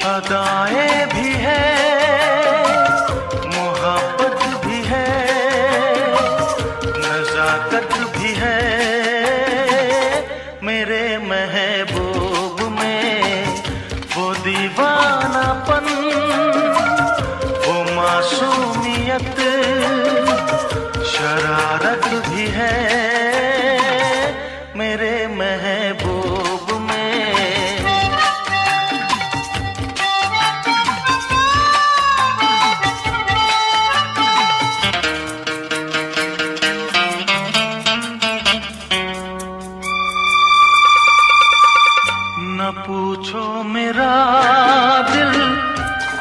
अदाएं भी है, मोहब्बत भी है, नजाकत भी है मेरे महबूब में। वो दीवानापन, वो मासूमियत, शरारत भी है मेरे महबूब में। न पूछो मेरा दिल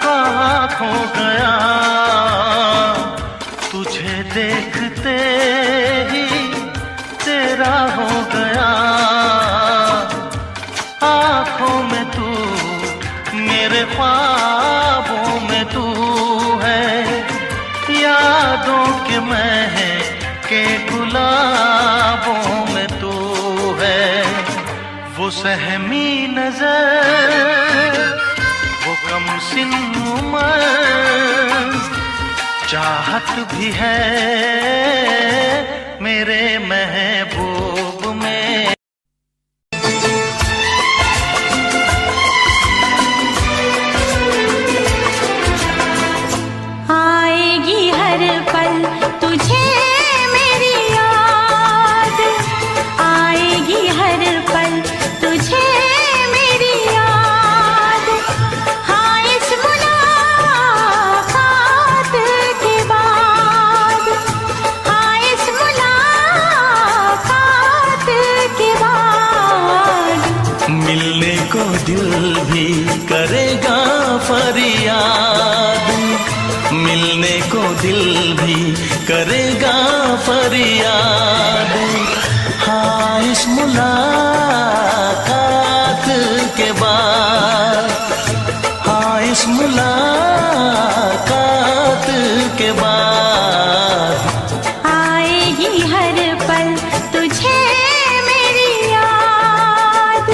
कहाँ खो गया, तुझे देखते ही तेरा हो गया। आँखों में तू, मेरे ख्वाबों में तू है, यादों के महके गुलाबों में तू है। वो सहमी नजर, वो कम सिन उम्र, चाहत भी है मेरे महबूब में। आएगी हर पल तुझे मेरी याद, आएगी हर पल तुझे मेरी याद। हाँ इस मुलाकात के बाद, हाँ इस मुलाकात के बाद मिलने को दिल भी करेगा फरियाद, मिलने को दिल भी करेगा फरियाद। हाँ इस मुलाकात के बाद, हाँ इस मुलाकात के बाद आएगी हर पल तुझे मेरी याद।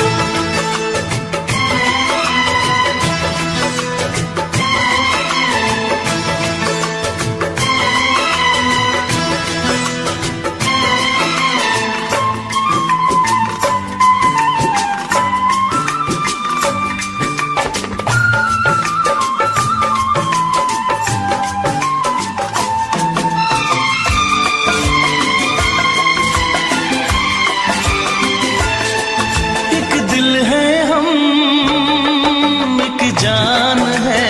एक दिल है हम, एक जान है,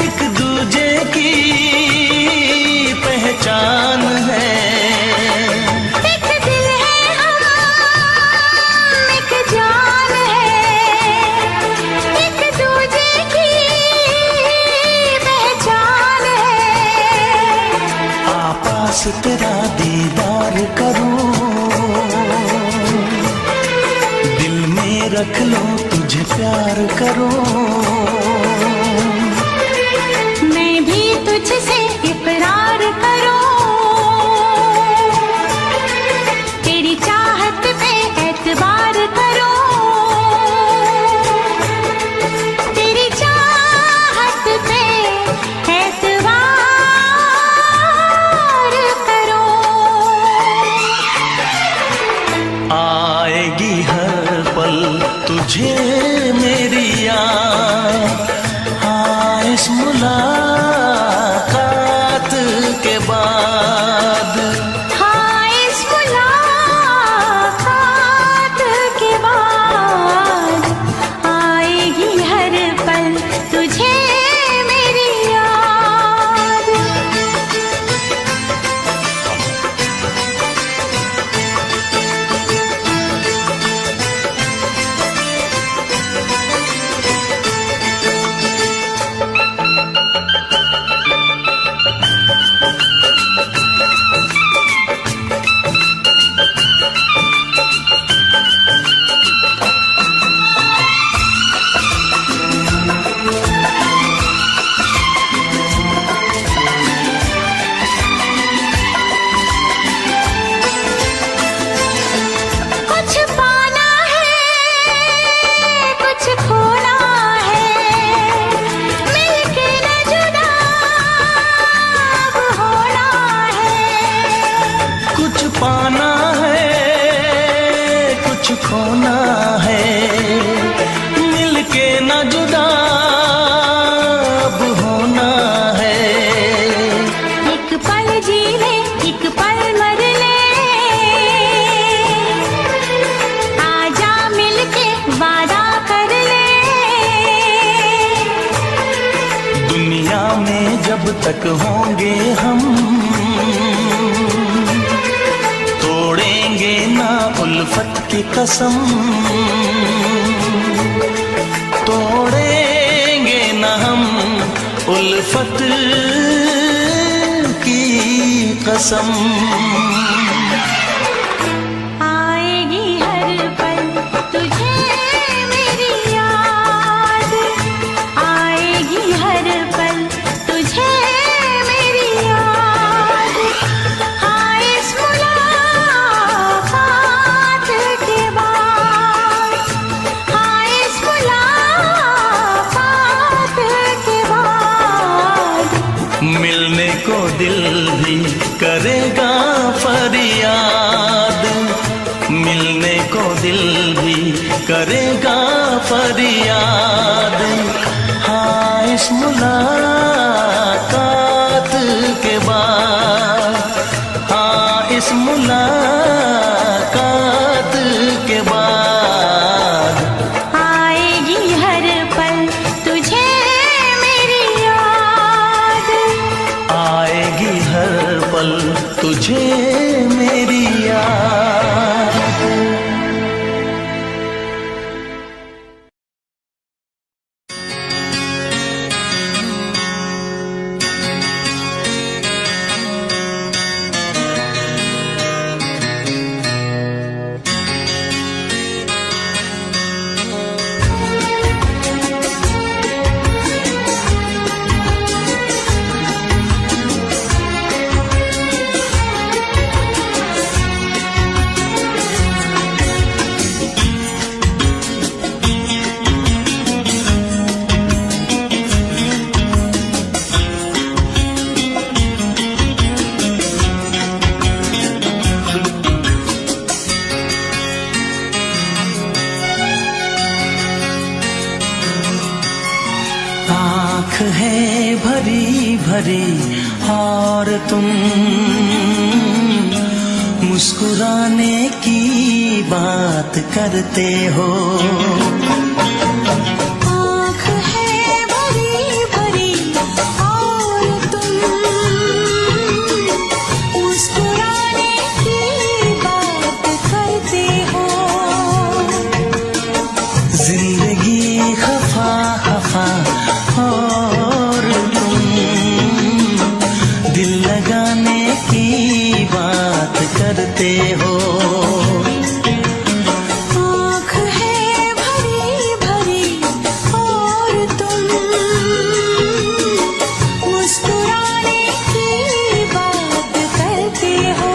एक दूजे की पहचान है। एक दिल है हम, एक जान है, एक दूजे की पहचान है। आपास तेरा दीदार करूं, दिल में रख लो तुझे प्यार करूं। मैं भी तुझसे इकरार करूं, तेरी चाहत पे एतबार करूं, तेरी चाहत पे एतबार करूं। आएगी हर पल तुझे मेरी याद, कब तक होंगे हम, तोड़ेंगे ना उल्फत की कसम, तोड़ेंगे ना हम उल्फत की कसम। आएगी हर पल तुझे मेरी याद, आएगी हर पल तुझे मेरी याद। हाँ इस मुलाकात के बाद, हाँ इस मुलाकात के बाद मिलने को दिल भी करेगा फरियाद, मिलने को दिल भी करेगा फरियाद। हाँ इस मुलाकात के बाद, हाँ इस मुलाकात के बाद आएगी हर पल तुझे मेरी याद, आएगी हर पल तुझे मेरी याद। आँख है भरी भरी और तुम मुस्कुराने की बात करते हो। आँख है भरी भरी और तुम मुस्कुराने की बात करते हो। जिंदगी खफा खफा और तुम दिल लगाने की बात करते हो। आँख है भरी भरी और तुम मुस्कुराने की बात करते हो।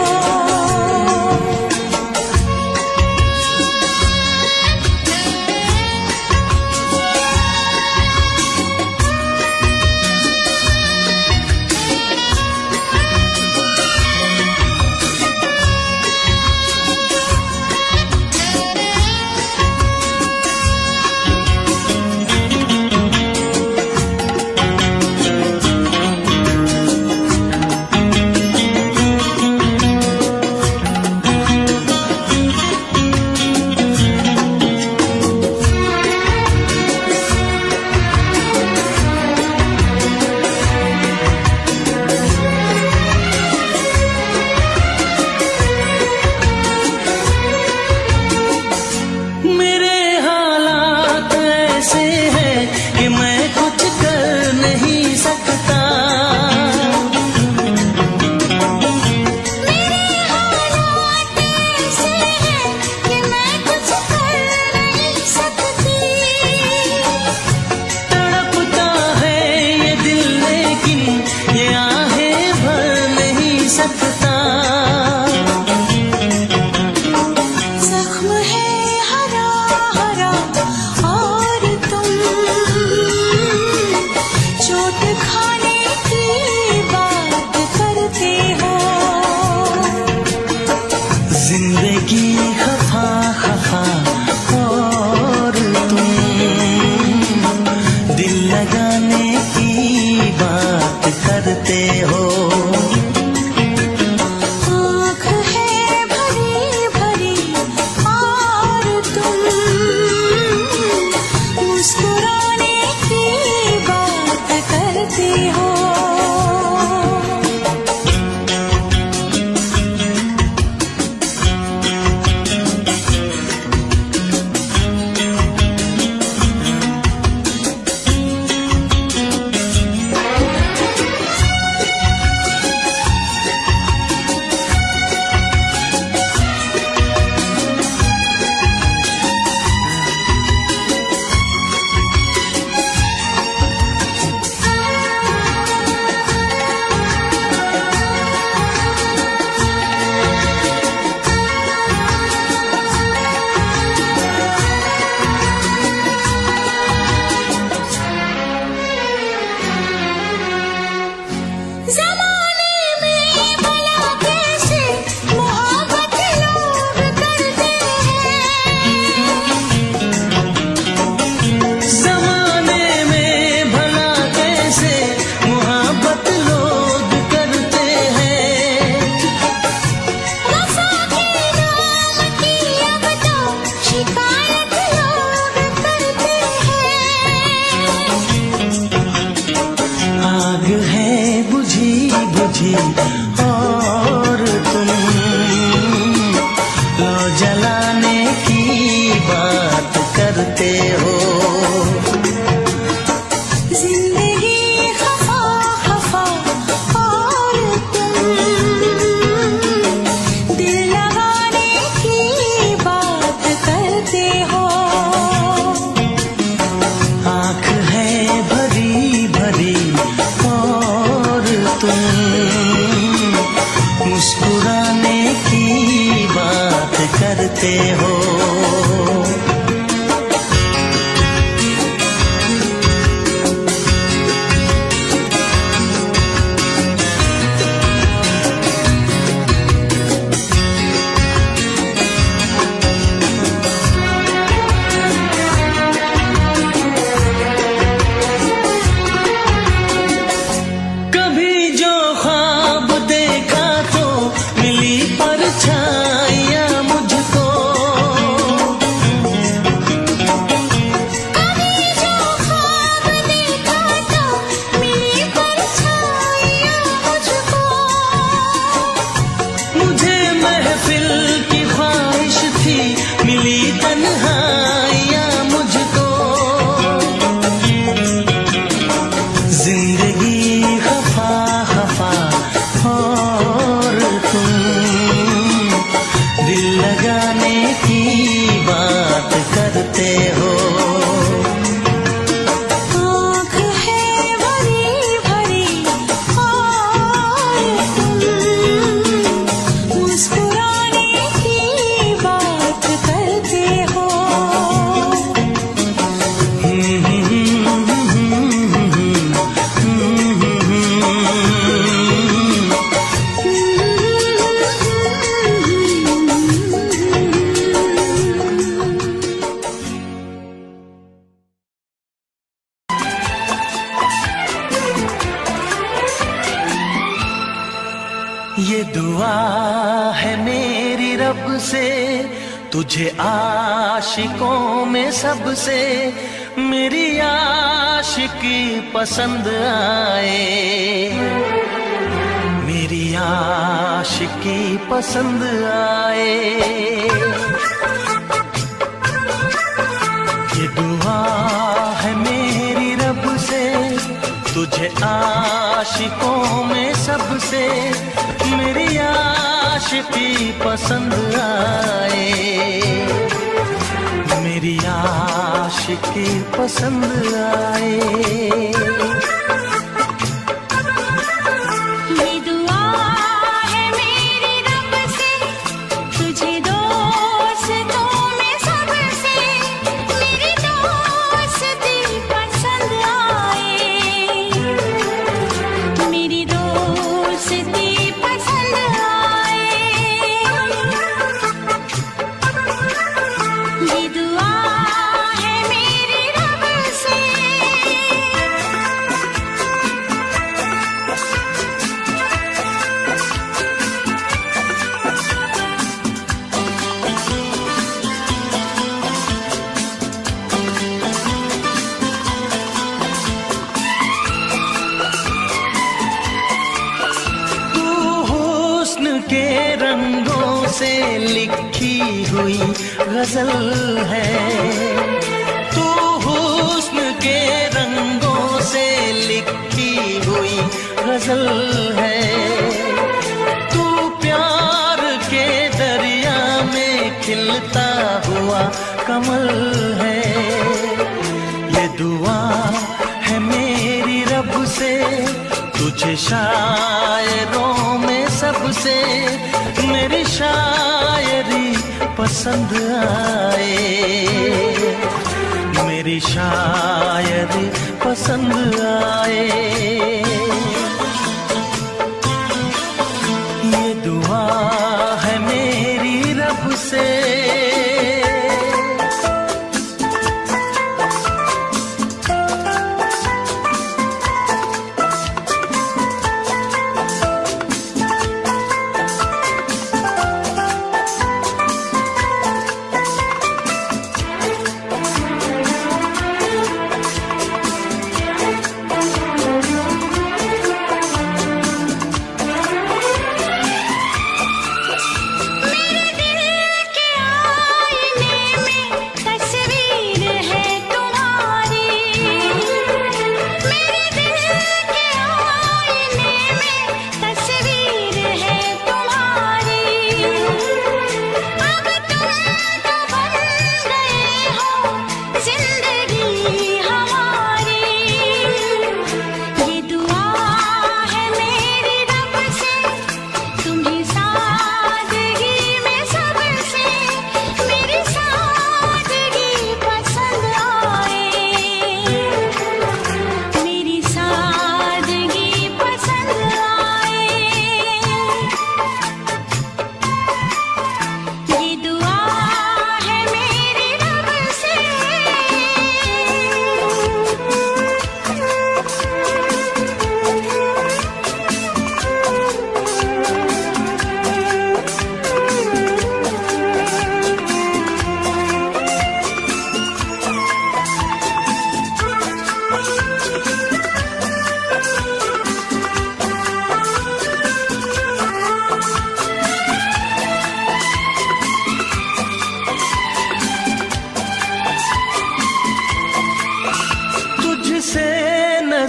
मेरे हालात ऐसे हैं कि मैं कुछ कर नहीं सकता। मेरे हालात ऐसे हैं कि मैं कुछ कर नहीं सकती। तड़पता है ये दिल लेकिन ये आहें भर नहीं सकता। जख्म है हरा हरा और तुम चोट खाने की बात करते हो। जिंदगी खफा खफा और तुम दिल लगाने की बात करते हो। आँख है भरी भरी और तुम मुस्कुराने की बात करते हो। बुझी और तुम लो जलाने की बात करते हो। मुस्कुराने की बात करते हो। ये दुआ है मेरी रब से तुझे आशिकों में सबसे मेरी आशिकी पसंद आए, मेरी आशिकी पसंद आए। ये दुआ है मेरी रब से तुझे आशिकों में सबसे मेरी आशिकी पसंद आए, मेरी आशिकी पसंद आए। के रंगों से लिखी हुई गजल है, तू हुस्न के रंगों से लिखी हुई गजल है। तू प्यार के दरिया में खिलता हुआ कमल है। ये दुआ है मेरी रब से तुझे शायरों में सबसे मेरी शायरी पसंद आए, मेरी शायरी पसंद आए। ये दुआ है मेरी रब से।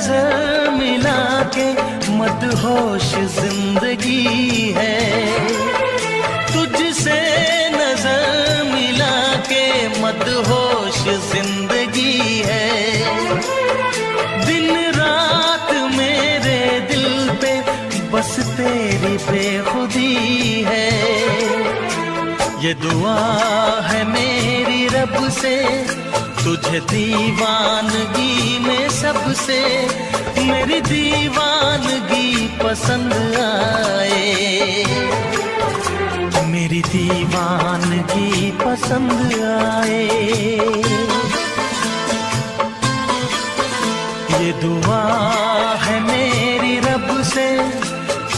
नजर मिला के मदहोश जिंदगी है, तुझसे नजर मिला के मदहोश जिंदगी है। दिन रात मेरे दिल पे बस तेरी बेखुदी है। ये दुआ है मेरी रब से, तुझे दीवानगी में सबसे मेरी दीवानगी पसंद आए, मेरी दीवानगी पसंद आए। ये दुआ है मेरी रब से,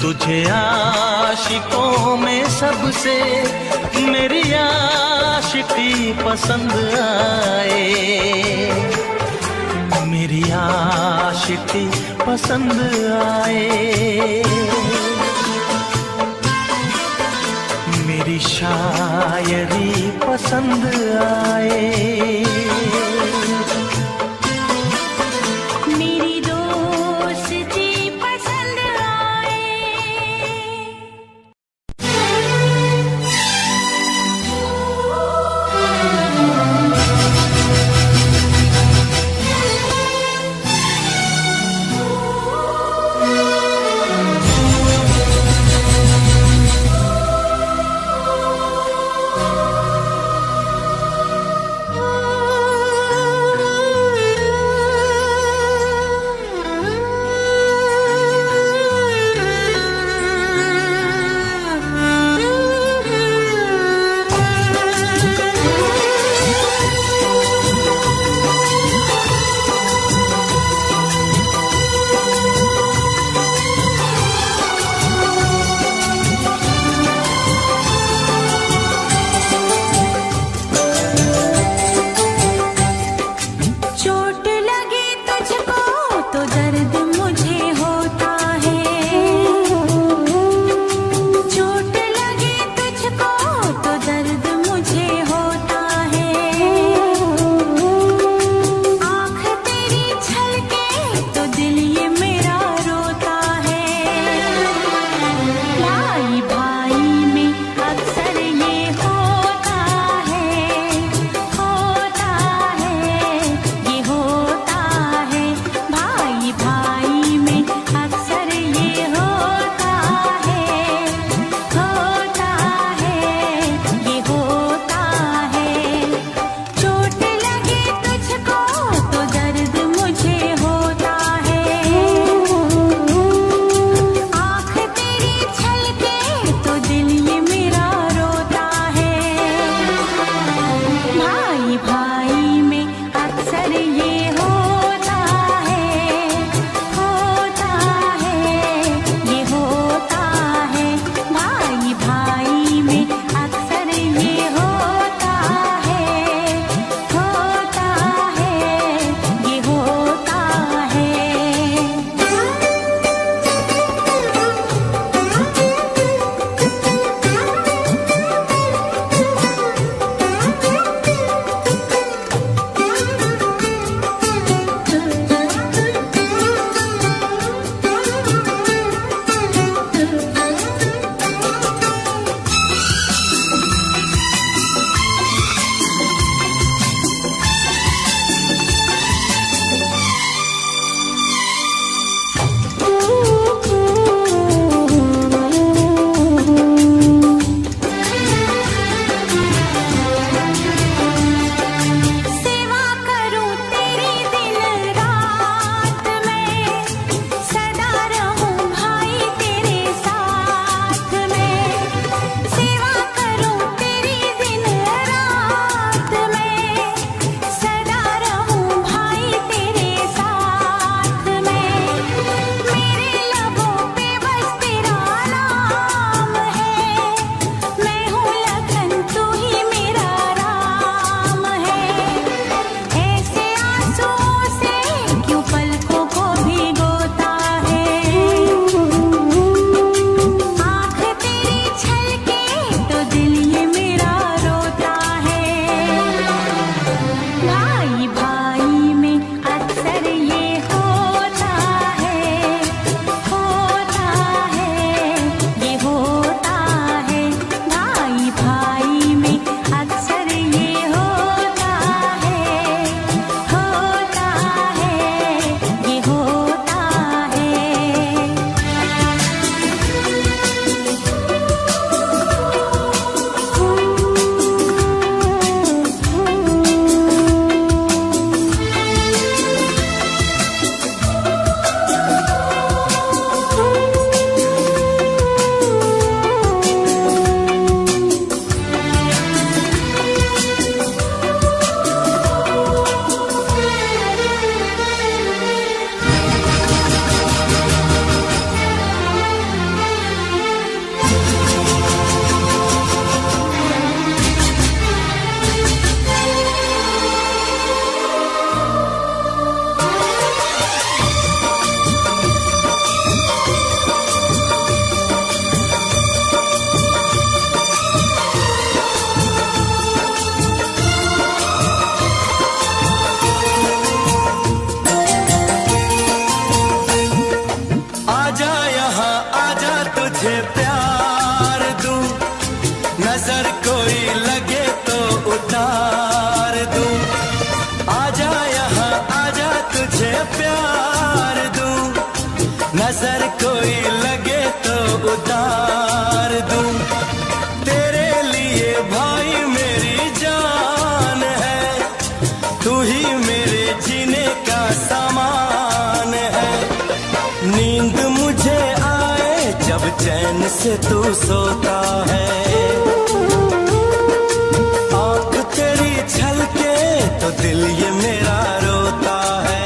तुझे आशिकों में सबसे मेरी आशिकी पसंद आए, मेरी आशिकी पसंद आए। मेरी शायरी पसंद आए। भाई भाई में अक्सर ये होता जब चैन से तू सोता है, आँख तेरी छलके तो दिल ये मेरा रोता है।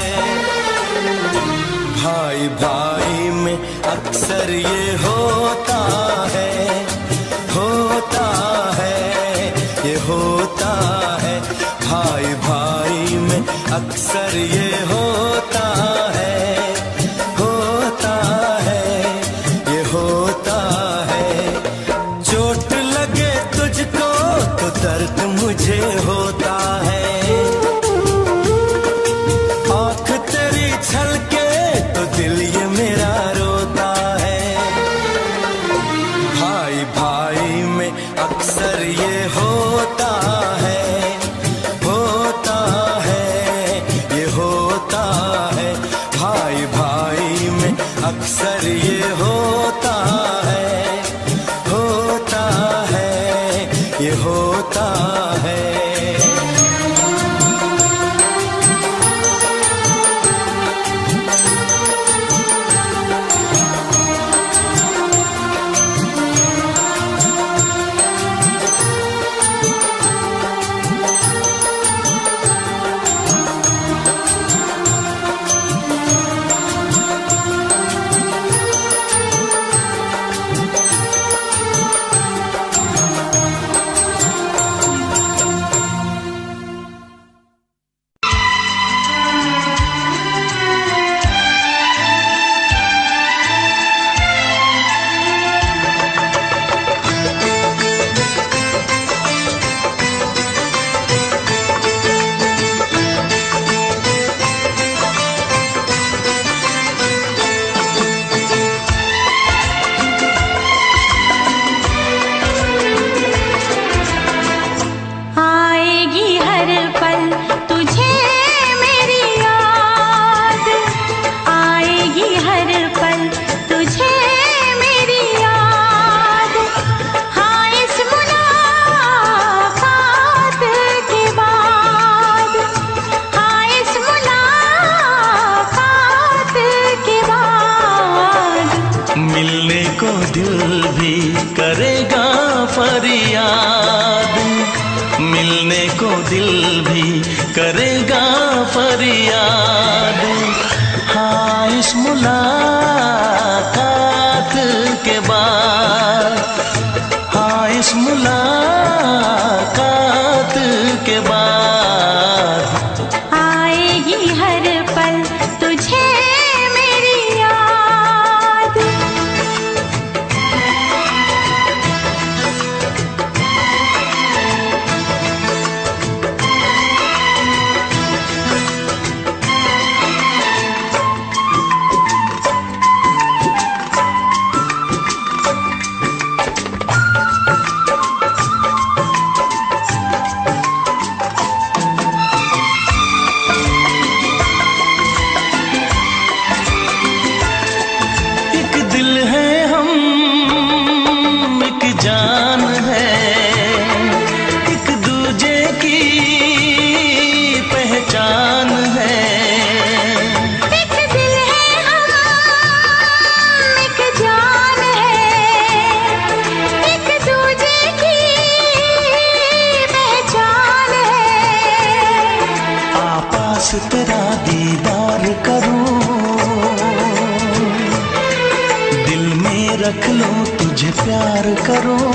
भाई भाई में अक्सर ये होता है, होता है, ये होता है। भाई भाई में अक्सर ये होता है, होता है, ये होता है। चोट लगे तुझको तो दर्द मुझे होता है, आँख तेरी छलके तो दिल ये मेरा रोता है। भाई भाई में अक्सर ये होता है, होता है, ये होता है। भाई भाई में अक्सर ये होता है, होता है, ये होता है। दिल भी करेगा फरियाद, मिलने को दिल भी करेगा फरियाद। हाँ इस मुलाकात के बाद, हाँ इस मुलाकात के बाद आएगी हर पल तुझे मेरी याद। जान है एक दूजे की पहचान है, एक दिल है हम एक जान है, एक दूजे की पहचान है। आपास तेरा दीदार करूं, दिल में रख लूं तुझे प्यार करूं,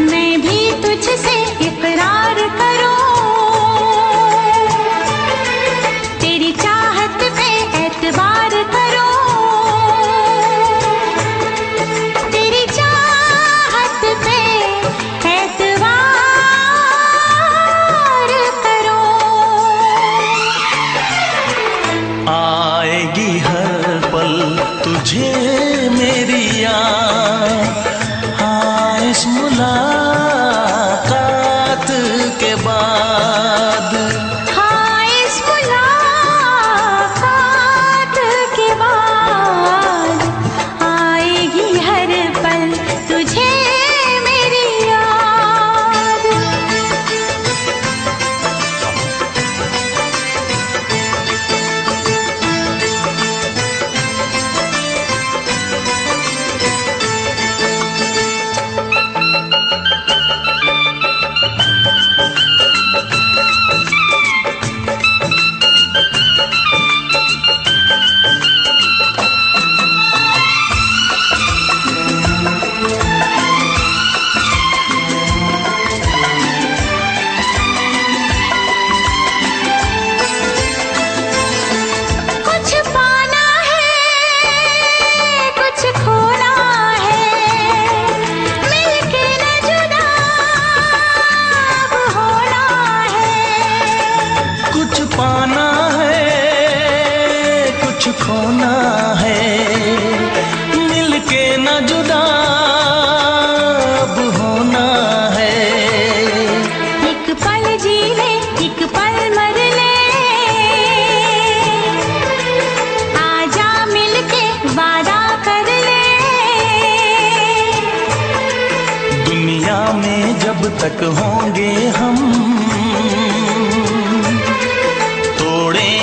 मैं भी तुझसे इकरार करूं, तेरी चाहत पे एतबार करूं, तेरी चाहत पे एतबार करूं। आएगी हर पल तुझे मेरी याद,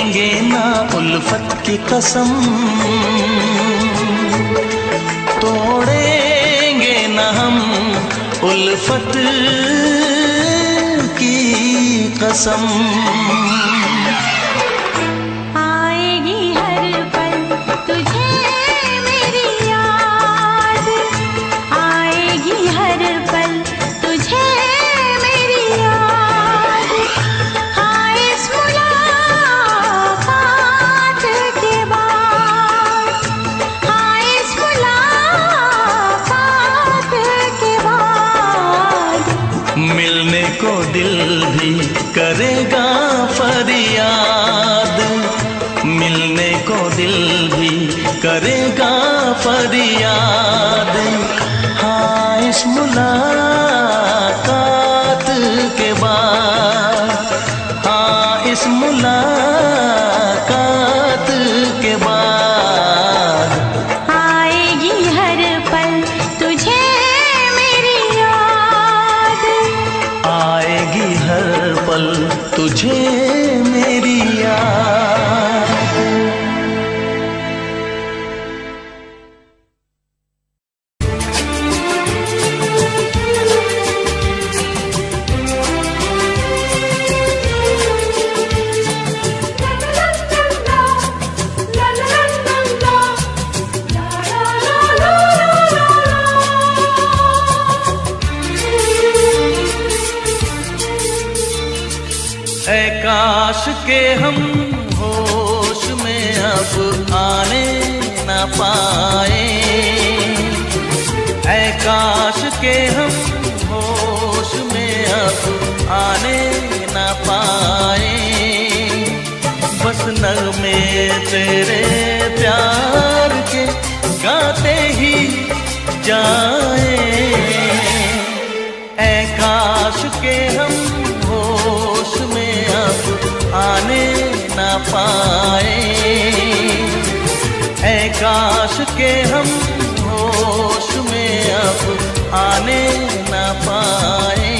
तोड़ेंगे ना उल्फत की कसम, तोड़ेंगे ना हम उल्फत की कसम। आएगी हर पल तुझे मेरी याद, आएगी हर पल तुझे मेरी याद। हाँ इस मुलाकात के बाद, हाँ इस मुलाकात के बाद मिलने को दिल भी करेगा फरियाद, मिलने को दिल भी करेगा फरियाद। हाँ इस मुलाकात के बाद, हाँ इस मुलाकात के बाद आएगी हर पल तुझे मेरी याद, आएगी हर पल तुझे मेरी याद। ऐ काश के हम होश में अब आने न पाए, ऐ काश के हम होश में अब आने न पाए। बस नगमे तेरे प्यार के गाते ही जाए, ऐ काश के हम होश में अब आने न पाए, ऐ काश के हम होश में अब आने न पाए।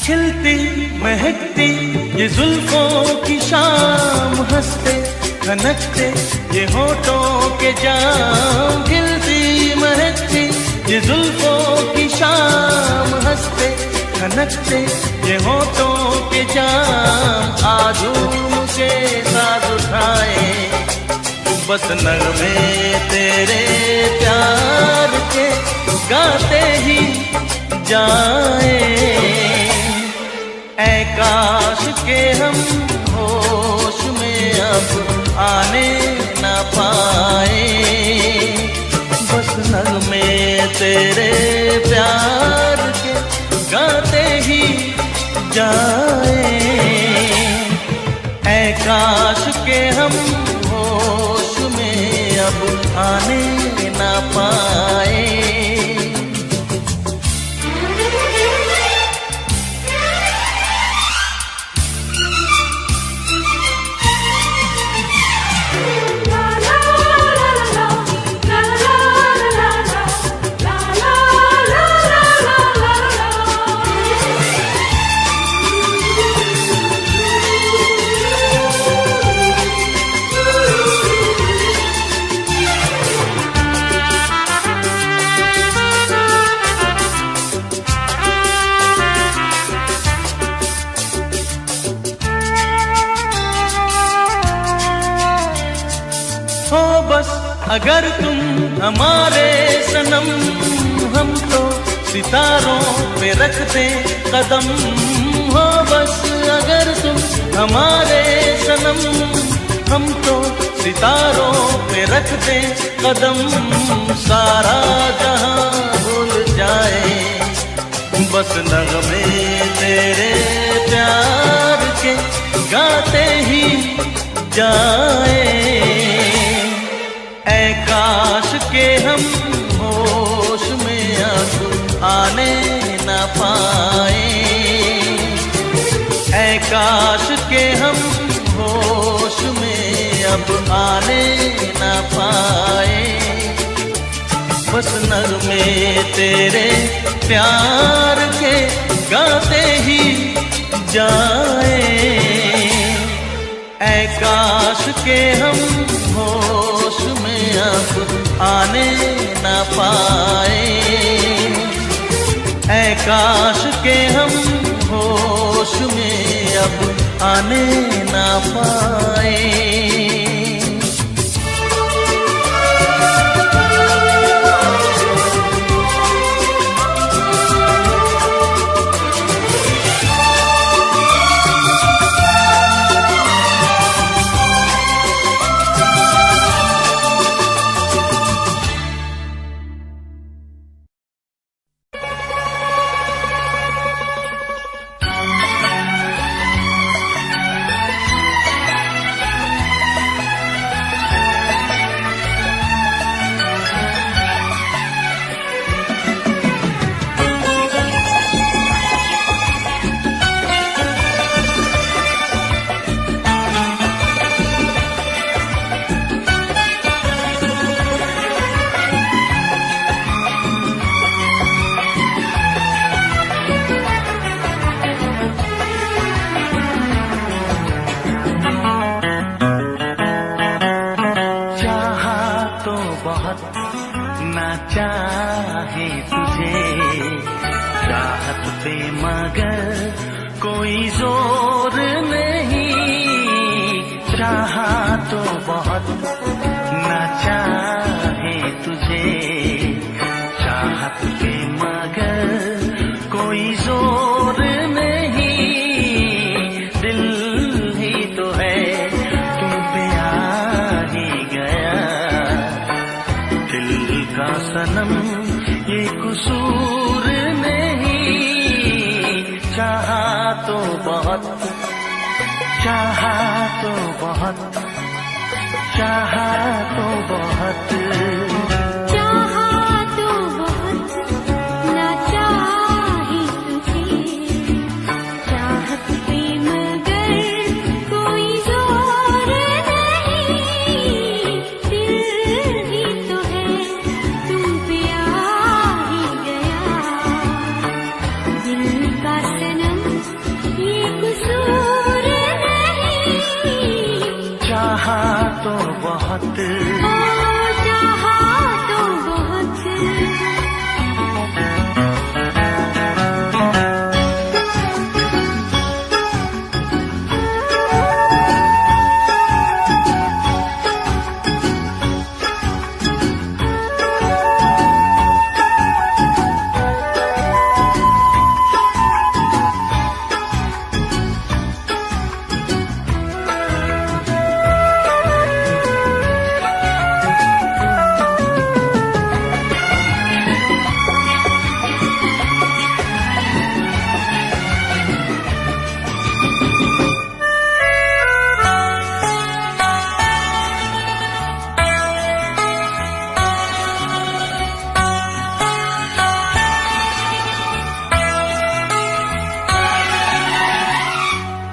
खिलती महकती ये जुल्फों की शाम, हंसते खनकते ये होठों के जाम। खिलती महकती ये जुल्फों की शाम, हंसते खनकते ये होठों के जाम। आज मुझे साथ उठाए बस नगमे तेरे प्यार के गाते ही जाए, ऐ काश के हम होश में अब आने न पाए। बस नगमे तेरे प्यार के गाते ही जाए, ऐ काश के हम होश में अब आने न पाए। अगर तुम हमारे सनम, हम तो सितारों पे रखते कदम। हो बस अगर तुम हमारे सनम, हम तो सितारों पे रखते कदम। सारा जहां भूल जाए बस नगमे तेरे प्यार के गाते ही जाए। ऐ काश के हम होश में अब आने न पाए। ऐ काश के हम होश में अब आने न पाए। बस नगमे तेरे प्यार के गाते ही जाए। ऐ काश के हम होश में अब आने न पाए। ऐ काश के हम होश में अब आने न पाए। चाहे तुझे चाहत पे मगर कोई जोर नहीं। चाहा तो बहुत ना चाहे तुझे चाहत पे मगर कोई जोर नहीं। दिल ही तो है तुम पे आ ही गया। दिल का सनम ये कसूर नहीं। चाहा तो बहुत चाहा तो बहुत चाहा तो बहुत चाहा तो बहुत ना चाहे तुझे चाहत पे मगर कोई जोर नहीं। दिल ही तो है तुम पे आ ही गया। दिल का सनम ये कसूर नहीं। चाहा तो बहुत चाहा तो बहुत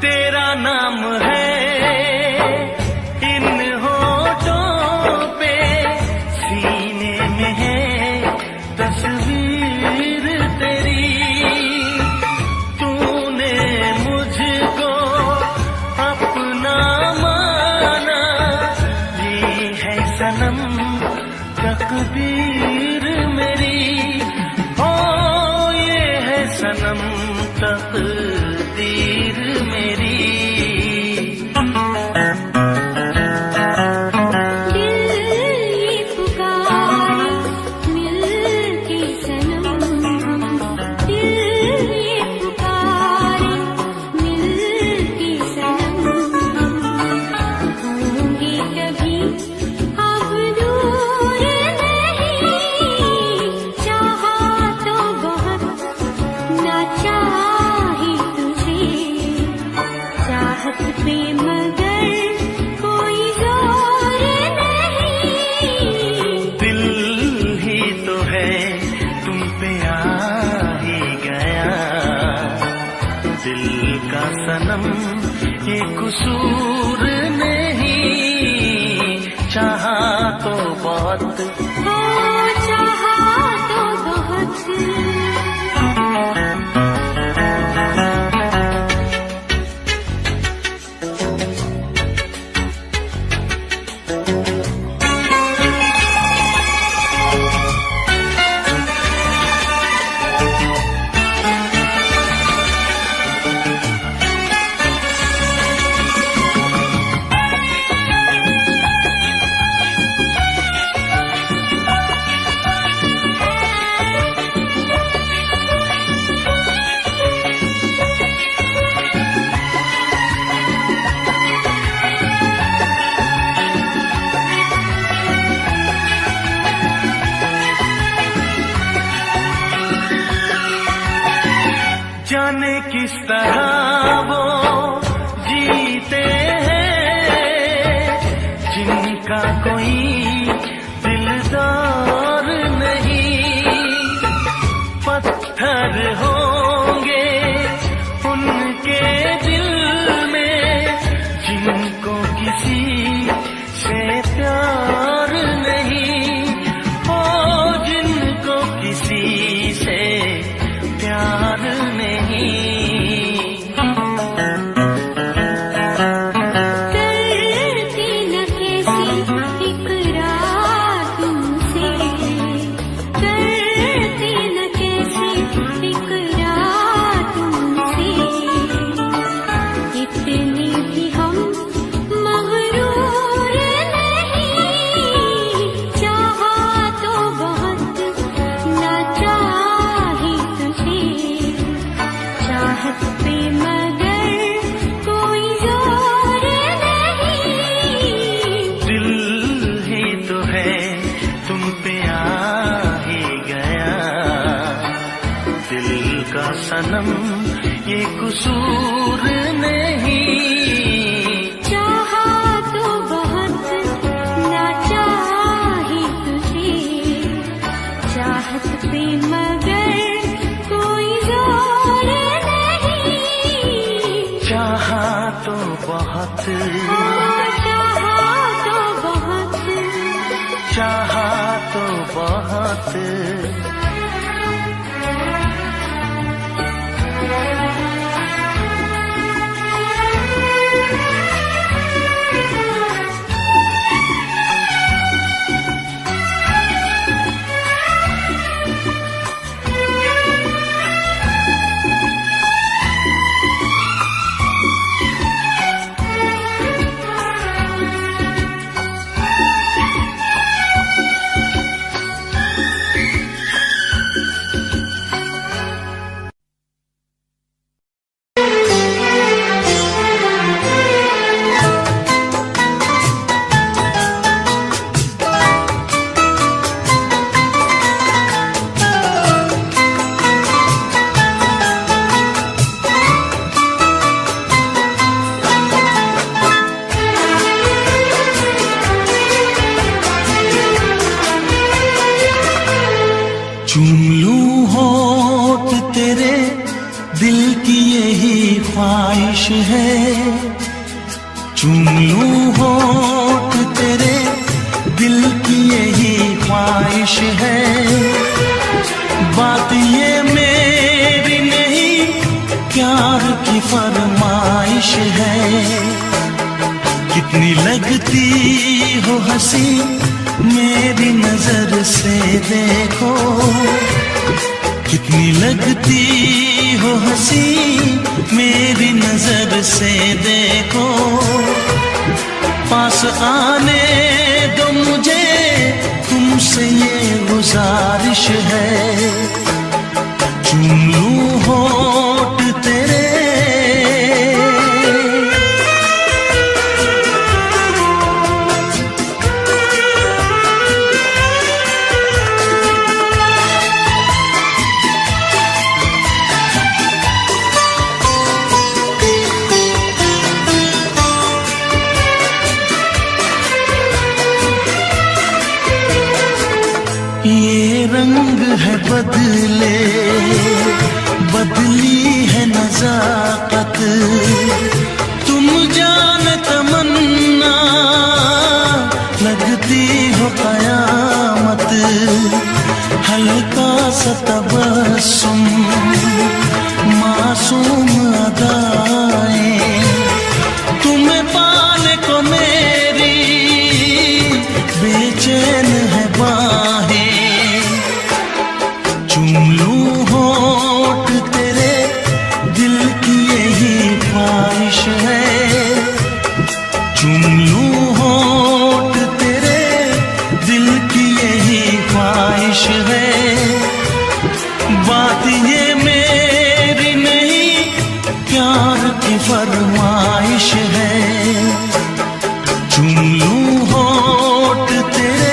तेरा नाम है इन होठों पे, सीने में है तस्वीर तेरी। तूने मुझको अपना माना, ये है सनम तकदीर मेरी। ओ ये है सनम तकदीर मेरी। ना चाहे तुझे चाहत पे मगर कोई जोर नहीं। दिल ही तो है तुम पे आ ही गया, दिल का सनम ये कसूर नहीं, चाहा तो बहुत हो चाहा तो बहुत। जाने किस तरह वो जीते हैं जिनका कोई दिलदार नहीं, पत्थर होंगे उनके दिल में जिनको किसी से प्यार नहीं, ओ जिनको किसी से प्यार नहीं। करती न कैसी इकरार तुमसे, करती न कैसी इकरार तुमसे, इतने भी हम मगरूर नहीं। चाहा तो बहुत ना चाहे तुझे चाहत पे मगर कोई जोर नहीं। दिल ही तो है तुम पे आ ही गया, दिल का सनम ये कसूर नहीं, चाहा तो बहुत ना चाहे तुझे चाहत पे मगर कोई जोर नहीं। चाहा तो बहुत, चाहा तो बहुत। चाहा तो बहुत। चूम लूं होठ तेरे दिल की यही ख्वाहिश है, चूम लूं होठ तेरे दिल की यही ख्वाहिश है। बात ये मेरी नहीं प्यार की फरमाइश है, कितनी लगती हो हंसी मेरी नजर से देखो, कितनी लगती हो हंसी मेरी नजर से देखो। पास आने दो मुझे तुमसे ये गुजारिश है, चूम लूं होठ तेरे। रंग है बदले, बदली है नजाकत। तुम जान तमन्ना लगती हो कयामत। हल्का सा तबस्सुम मासूम अदाएं, तुम्हें पाने को मेरी बेचैन है बाहें। चूम लूं होठ तेरे, दिल की यही ख्वाहिश है। चूम लूं होठ तेरे, दिल की यही ख्वाहिश है। बात ये मेरी नहीं, प्यार की फरमाइश है। चूम लूं होठ तेरे।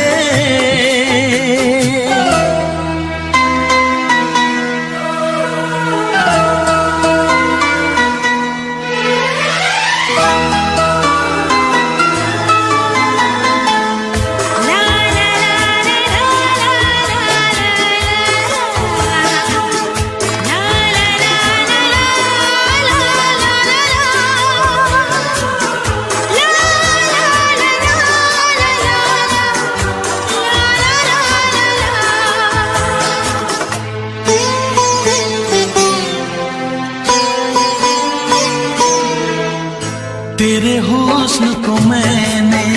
तेरे हुस्न को मैंने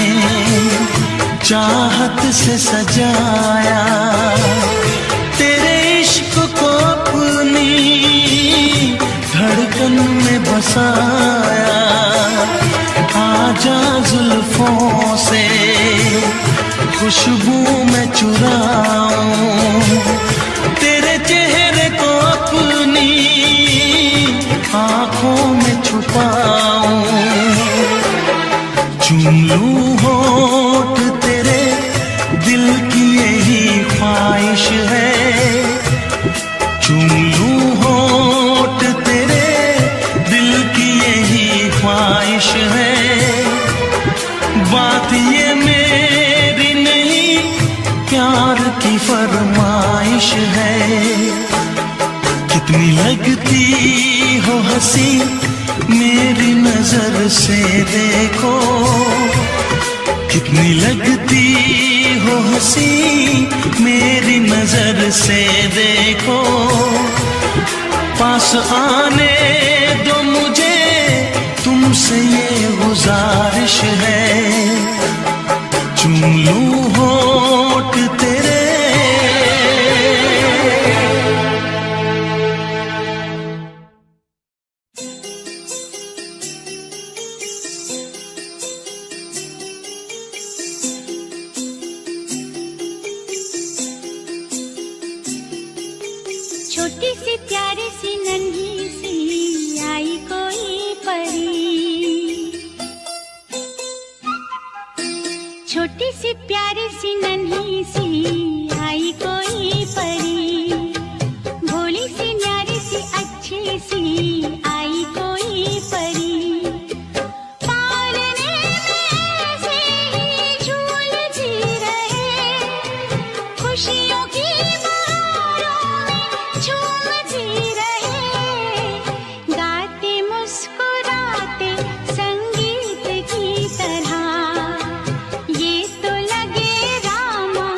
चाहत से सजाया, तेरे इश्क को अपनी धड़कन में बसाया। आजा जुल्फों से खुशबू में चुराऊं, तेरे चेहरे को अपनी आंखों में छुपाऊं। चूम लूं होठ तेरे, दिल की यही ख्वाहिश है। चूम लूं होठ तेरे, दिल की यही ख्वाहिश है। बात ये मेरी नहीं, प्यार की फरमाइश है। कितनी लगती हो हंसी मेरी नजर से देखो, कितनी लगती हो हंसी मेरी नजर से देखो। पास आने दो मुझे, तुमसे ये गुजारिश है। चूम लूं होठ तेरे। छोटी सी प्यारी सी नन्ही सी आई कोई परी। छोटी सी प्यारी सी नन्ही सी आई कोई परी। भोली सी न्यारी सी अच्छी सी आई कोई परी। पालने में ऐसे ही झूलती रहे, खुशियों की झूमती रहे। गाते मुस्कुराते संगीत की तरह, ये तो लगे रामा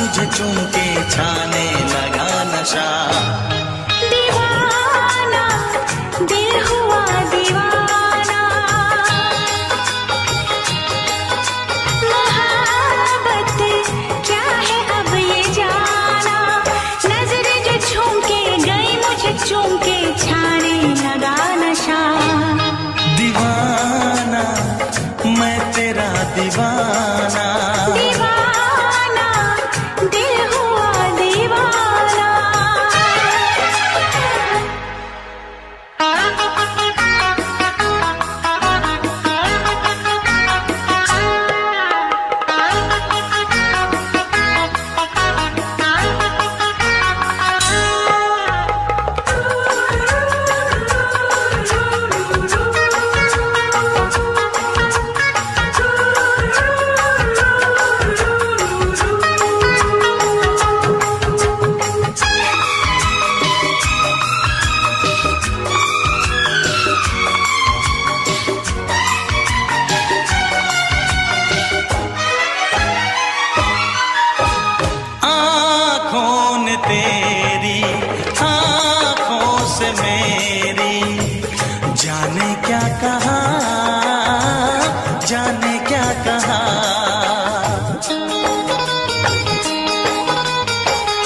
तुझे चूम के छाने लगा नशा। दीवाना दिल हुआ दीवाना, मोहब्बत क्या है अब ये जाना। नजरें जो झूम के गई मुझे चूम के छाने लगा नशा। दीवाना मैं तेरा दीवाना, दीवाना दिल हुआ दीवाना। तेरी आँखों से मेरी जाने क्या कहा, जाने क्या कहा।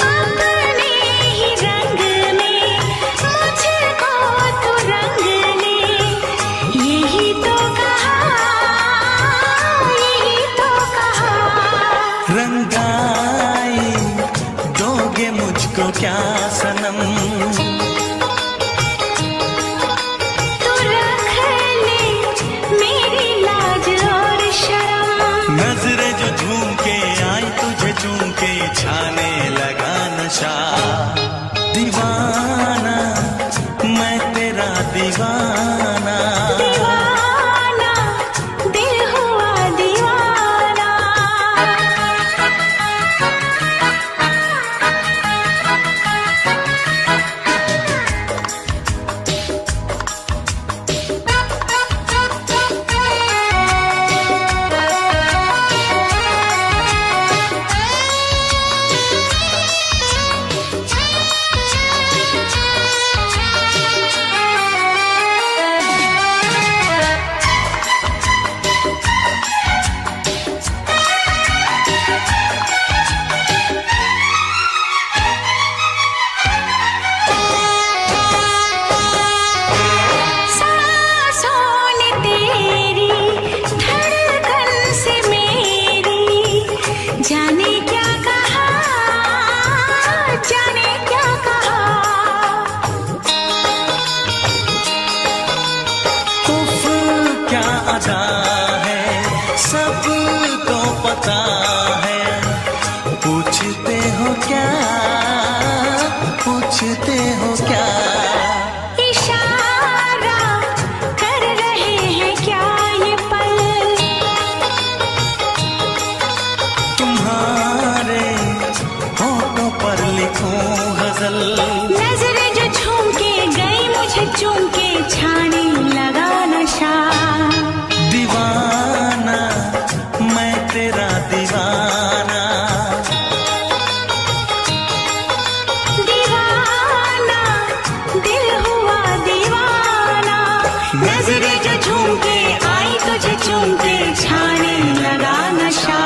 अपने ही रंग में मुझको तो रंग ले, यही तो कहा, यही तो कहा। रंगाई दोगे मुझको क्या सनम, तू रख ले मेरी लाज और शर्म। नजरें जो झूम के आई तुझे चूम के छाने लगा नशा। दीवाना मैं तेरा दीवाना, दीवाना दिल हुआ दीवाना। जाने क्या कहा, जाने क्या कहा। उफ क्या अदा है सबको पता है। पूछते हो क्या, पूछते हो क्या। इशारा कर रहे हैं क्या ये पल, तुम्हारे होठों पर लिखूं गजल। नजरें जो झूम के गई मुझे चूम के छाने लगा नशा। दीवाना मैं तेरा दीवाना, दीवाना दिल हुआ दीवाना। नजरें जो झूम के आई तुझे चूम के छाने लगा नशा।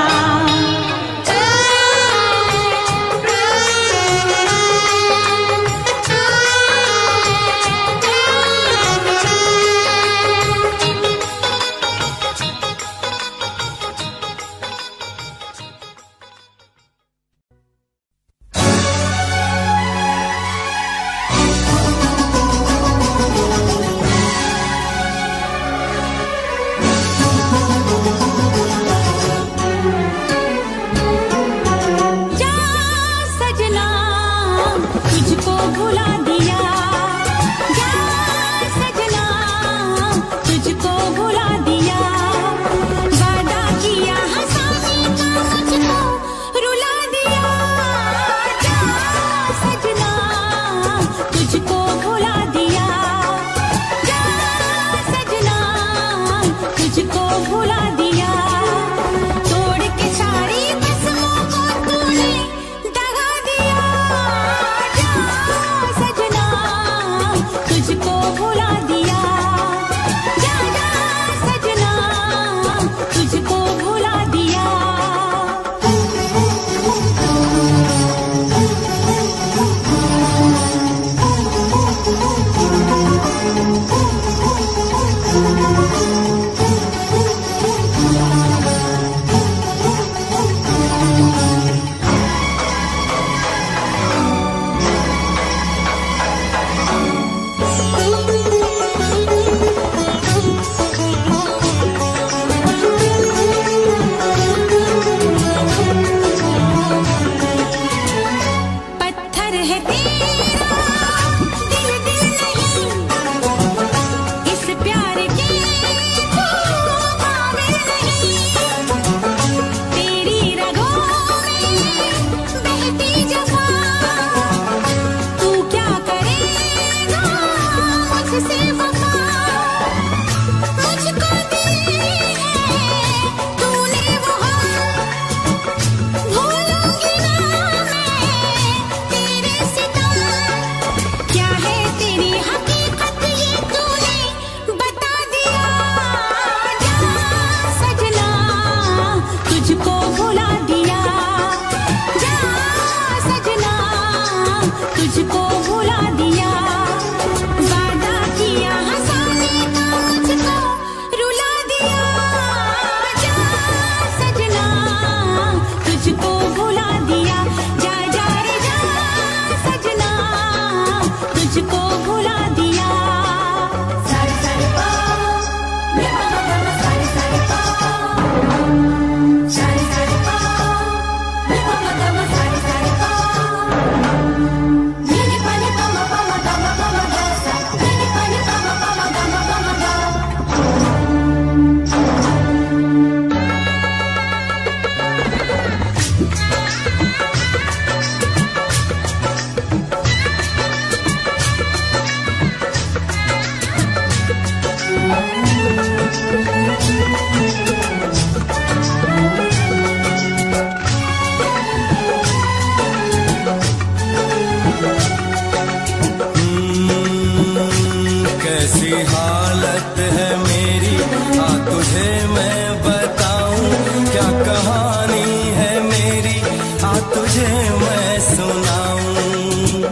कैसी हालत है मेरी, आ तुझे मैं बताऊं, क्या कहानी है मेरी, आ तुझे मैं सुनाऊं।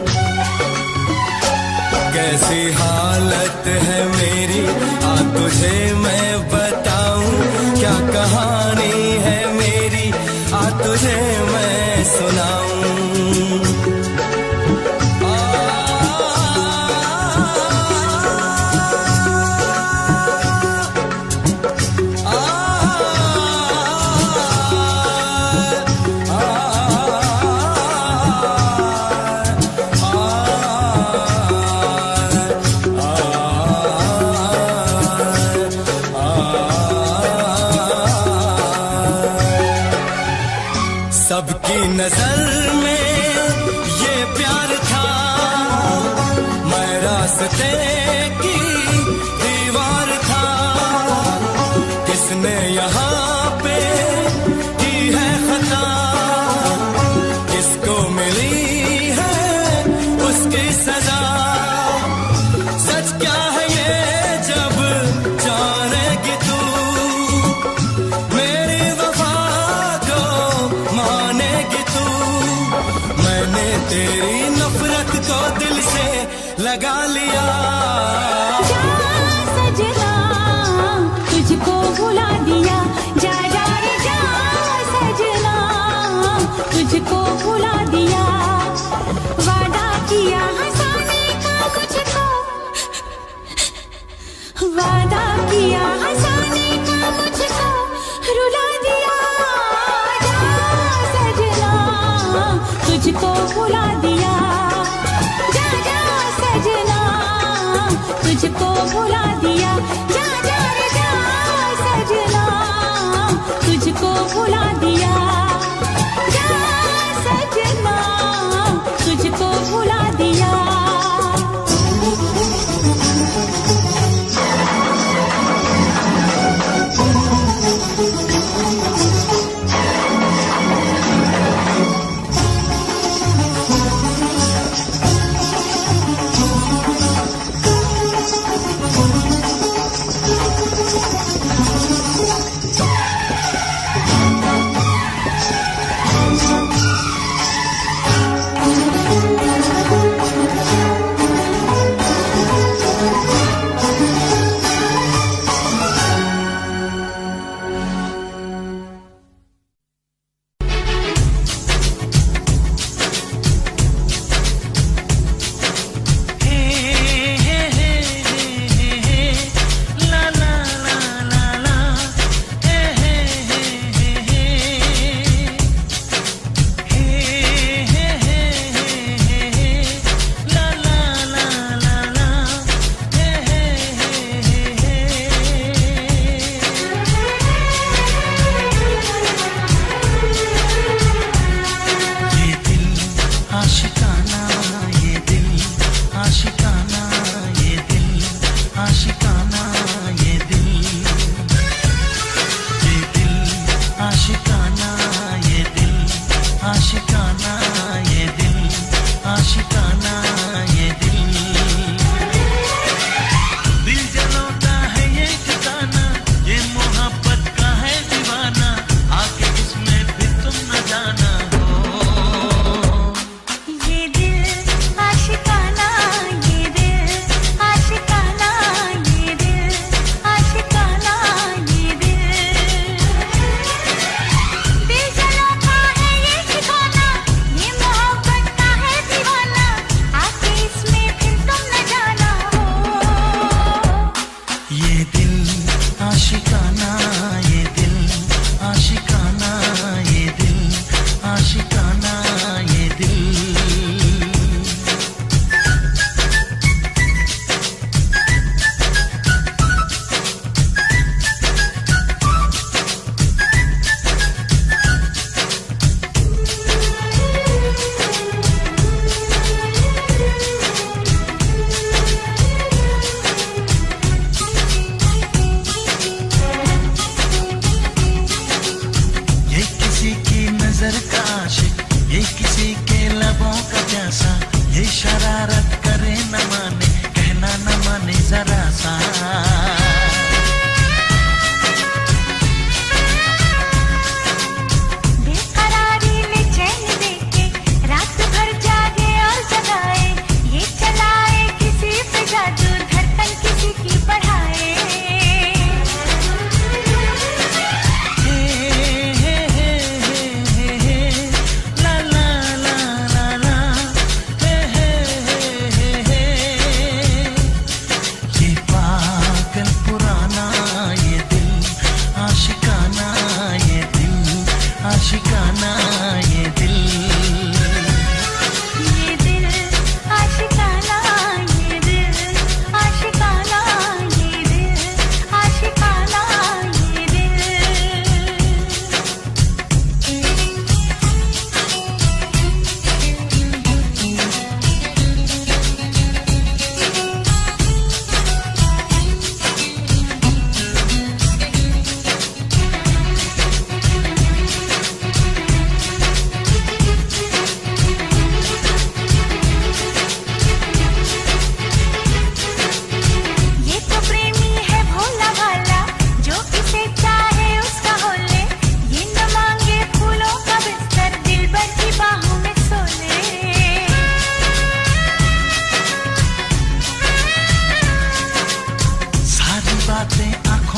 कैसी हालत है मेरी, आ तुझे मैं बताऊं, क्या कहानी है मेरी, आ तुझे मैं सुनाऊं। सबकी नजर में ये प्यार था, मैं रास्ते की दीवार था, किसने यहाँ पे की है खता, किसको मिली है उसकी सजा। सच क्या है ये जब जानेगी तू, मेरी वफा को मानेगी तू। मैंने तेरी नफरत को दिल से लगा लिया। जा सजना तुझको भुला दिया, जा जा रे जा सजना तुझको भुला दिया। वादा किया हंसाने का मुझको, वादा किया हंसाने का मुझको रुला दिया। जा सजना तुझको भुला दिया, जा जा सजना तुझको भुला दिया। जा जा रे जा सजना तुझको भुला दिया, जा सजना तुझको भुला दिया।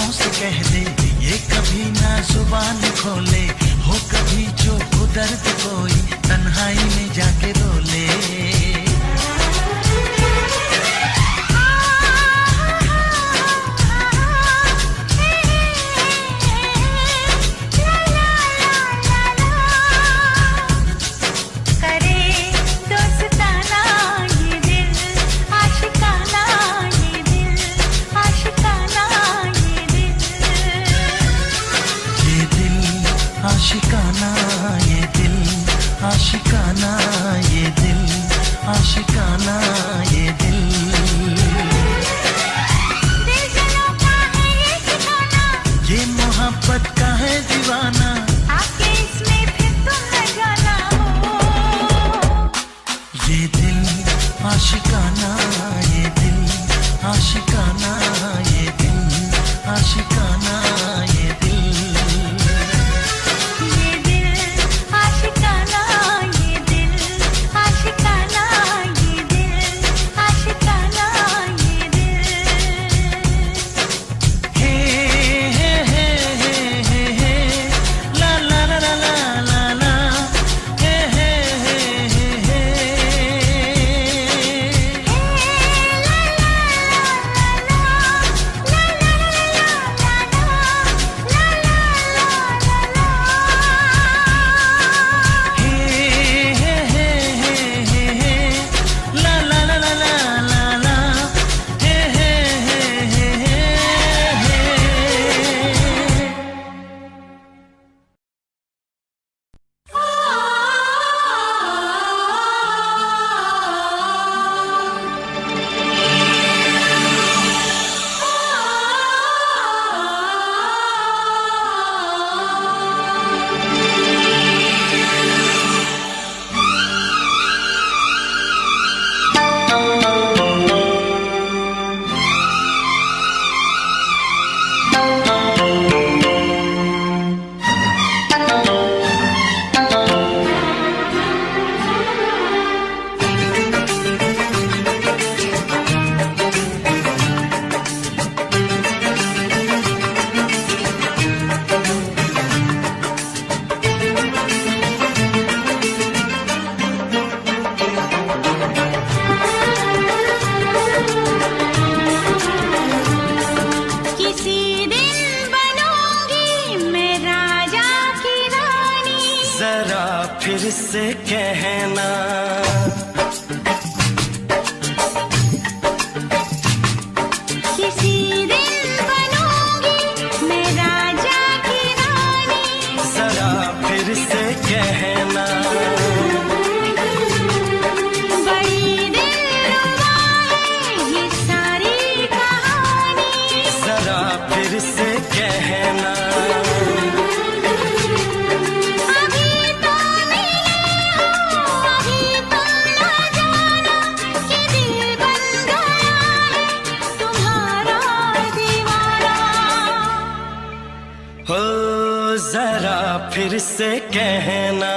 लबों से कह दे, ये कभी ना जुबान खोले, हो कभी जो दर्द कोई तन्हाई में जाके रोले। आशिकाना ये दिल, आशिकाना ये दिल, आशिकाना ये दिल। ये मोहब्बत का है दीवाना, आके इसमें फिर तुम न जाना हो। ये दिल आशिकाना ये दिल, आशिकाना ये दिल, आशिकाना ये दिल। फिर से कहना, किसी दिन बनूंगी मैं राजा की रानी। जरा फिर से कहना, बड़ी दिलरुबा है ये सारी कहानी। जरा फिर से कहना, हो जरा फिर से कहना,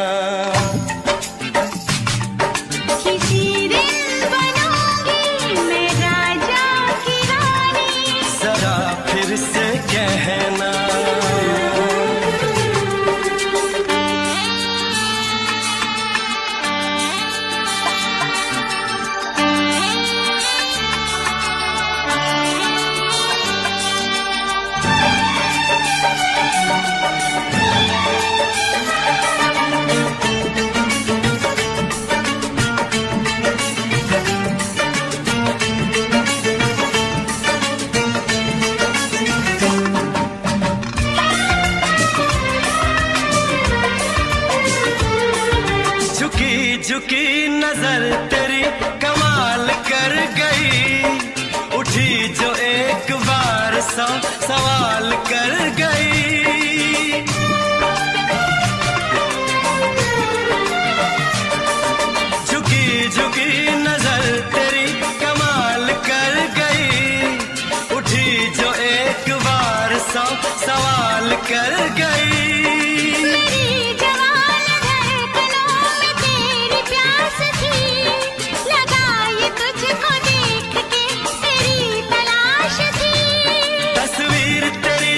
किसी दिन बनूंगी मैं राजा की रानी। जरा फिर से कहना, झुकी नजर तेरी कमाल कर गई, उठी जो एक बार 100 सवाल कर गई। झुकी झुकी नजर तेरी कमाल कर गई, उठी जो एक बार 100 सवाल कर गई। तस्वीर तेरी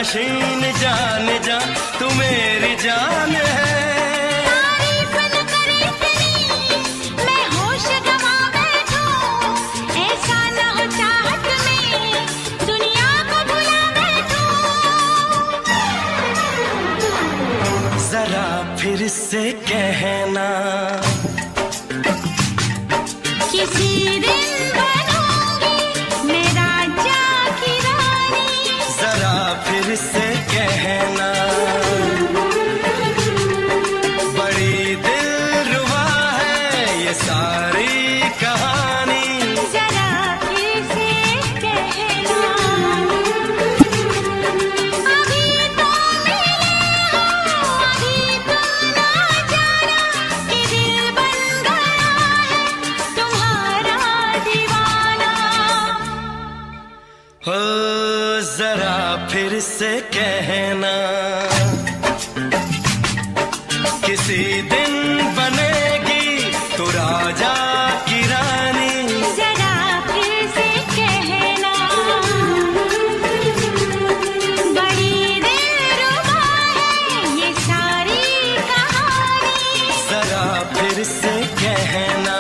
नशीन जान जा तू मेरी जान है। तारीफ न करे तेरी मैं होश गवा बैठूं, ऐसा न हो चाहत में दुनिया को भुला बैठूं। जरा फिर से कहना किसी दिन बनूंगी मैं राजा की रानी। जरा फिर से कहना बड़ी दिलरुबा है ये सारी कहानी। जरा फिर से कहना अभी तो मिले हो, अभी तुम ना जाना कि दिल बन गया है तुम्हारा दीवाना। हो जरा फिर से कहना किसी दिन बनेगी तू राजा की रानी। जरा फिर से कहना बड़ी दिलरुबा है ये सारी कहानी। जरा फिर से कहना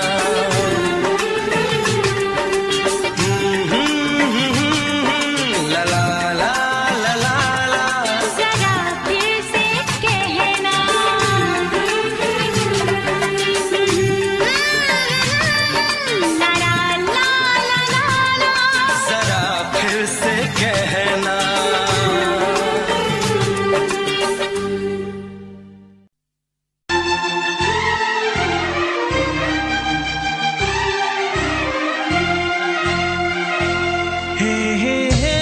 ला ला ला ला ला ला। जरा फिर से कहना ला ला ला ला ला। जरा फिर से कहना हे हे हे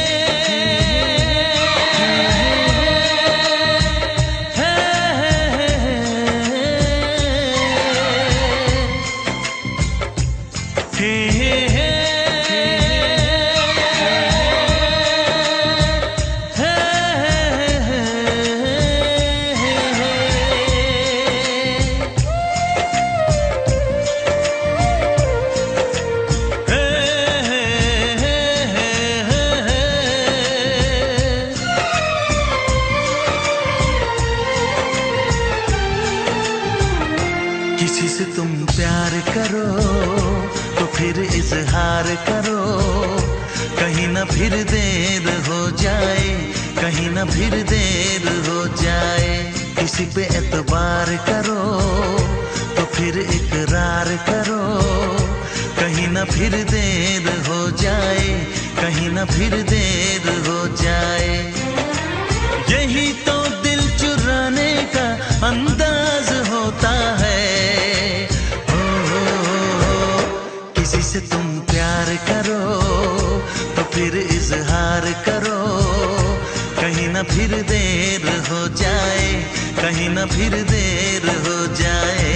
किसी से तुम प्यार करो तो फिर इजहार करो, कहीं ना फिर देर हो जाए, कहीं ना फिर देर हो जाए। किसी पे एतबार करो तो फिर इकरार करो, कहीं ना फिर देर हो जाए, कहीं ना फिर देर हो जाए। यही तो दिल चुराने का अंदाज होता है। किसी से तुम प्यार करो तो फिर इजहार करो, कहीं ना फिर देर हो जाए, कहीं ना फिर देर हो जाए।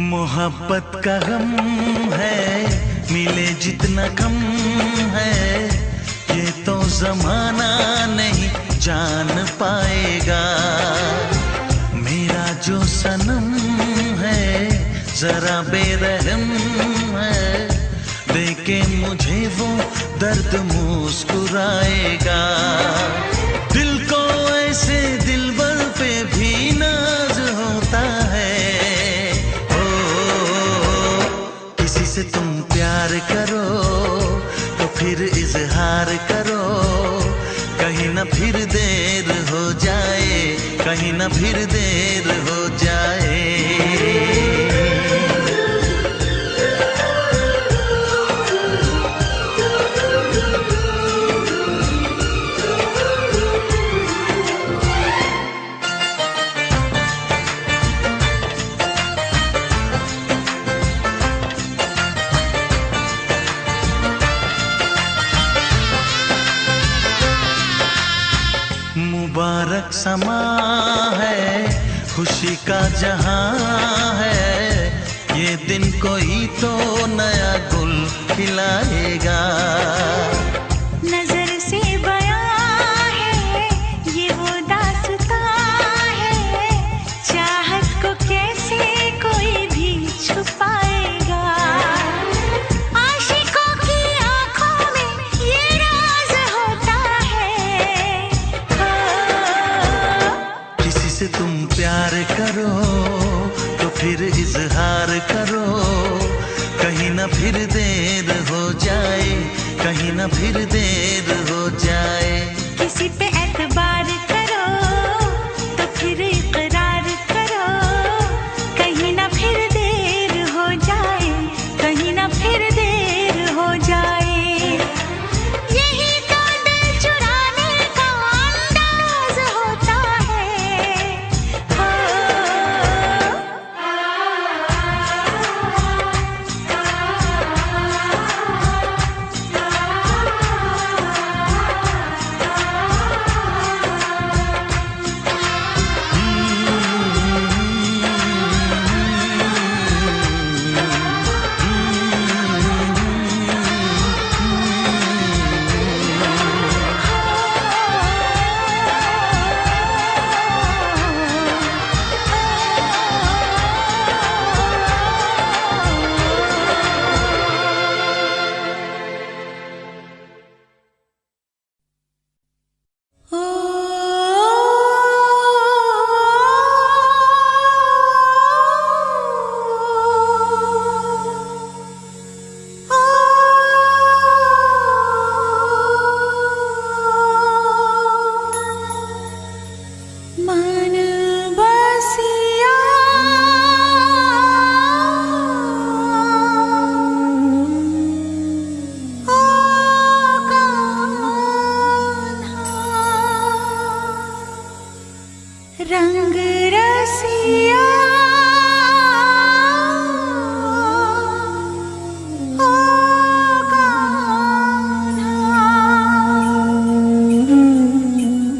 मोहब्बत का गम है मिले जितना कम है, ये तो जमाना नहीं जान पाएगा। मेरा जो सनम है जरा बेरहम है, देके मुझे वो दर्द मुस्कुराएगा। दिल को ऐसे दिलबर पे भी नाज होता है। किसी से तुम प्यार करो तो फिर इजहार करो, कहीं ना फिर देर हो जाए, कहीं ना फिर देर हो जाए। है, खुशी का जहां है, ये दिन कोई तो नया गुल खिलाएगा। नजर से बयां है ये वो दास्तां है, चाहत को कैसे कोई भी छुपाएगा। आशिकों की आंखों में ये राज होता है। किसी से तुम प्यार करो तो फिर इजहार करो, कहीं ना फिर देर हो जाए, कहीं ना फिर देर हो जाए। किसी पे एतबार करो तो फिर इकरार करो, कहीं ना फिर देर हो जाए, कहीं ना फिर देर हो जाए। यही तो दिल चुराने का अंदाज होता है। रंग रसिया ओ कान्हा,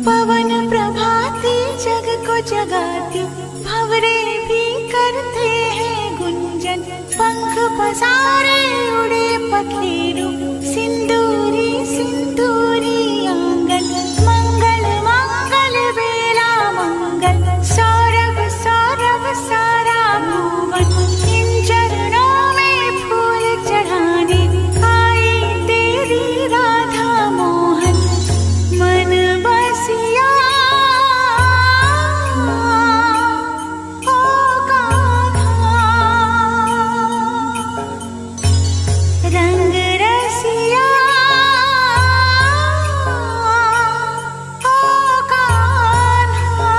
पवन प्रभाती जग को जगाती, भंवरे भी करते हैं गुंजन। पंख पसारे उड़े पखेरु, सिंदूरी सिंदूरी आंगन। मंगल मंगल बेला मंगल, सौरभ सौरभ सारा भुवन। इन चरणों में फूल चढ़ाने आई तेरी राधा मोहन। मन बसिया ओ कान्हा, रंग रसिया ओ कान्हा।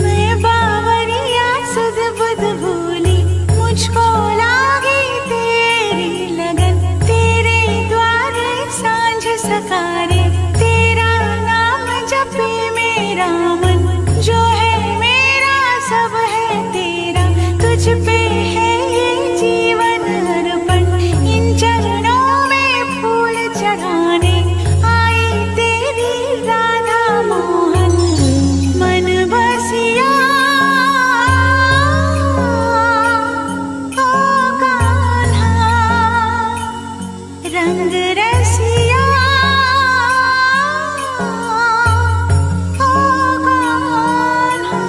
मैं बावरिया सुध बुध भूली, मुझको लागी तेरी लगन। तेरे द्वारे सांझ सकारे, तेरा नाम जपे मेरा मन। जो है मेरा सब है तेरा, तुझ पे है ये जीवन अर्पण। इन चरणों में फूल चढ़ाने आई तेरी राधा मोहन। मन बसिया ओ कान्हा, रंग रसिया ओ कान्हा।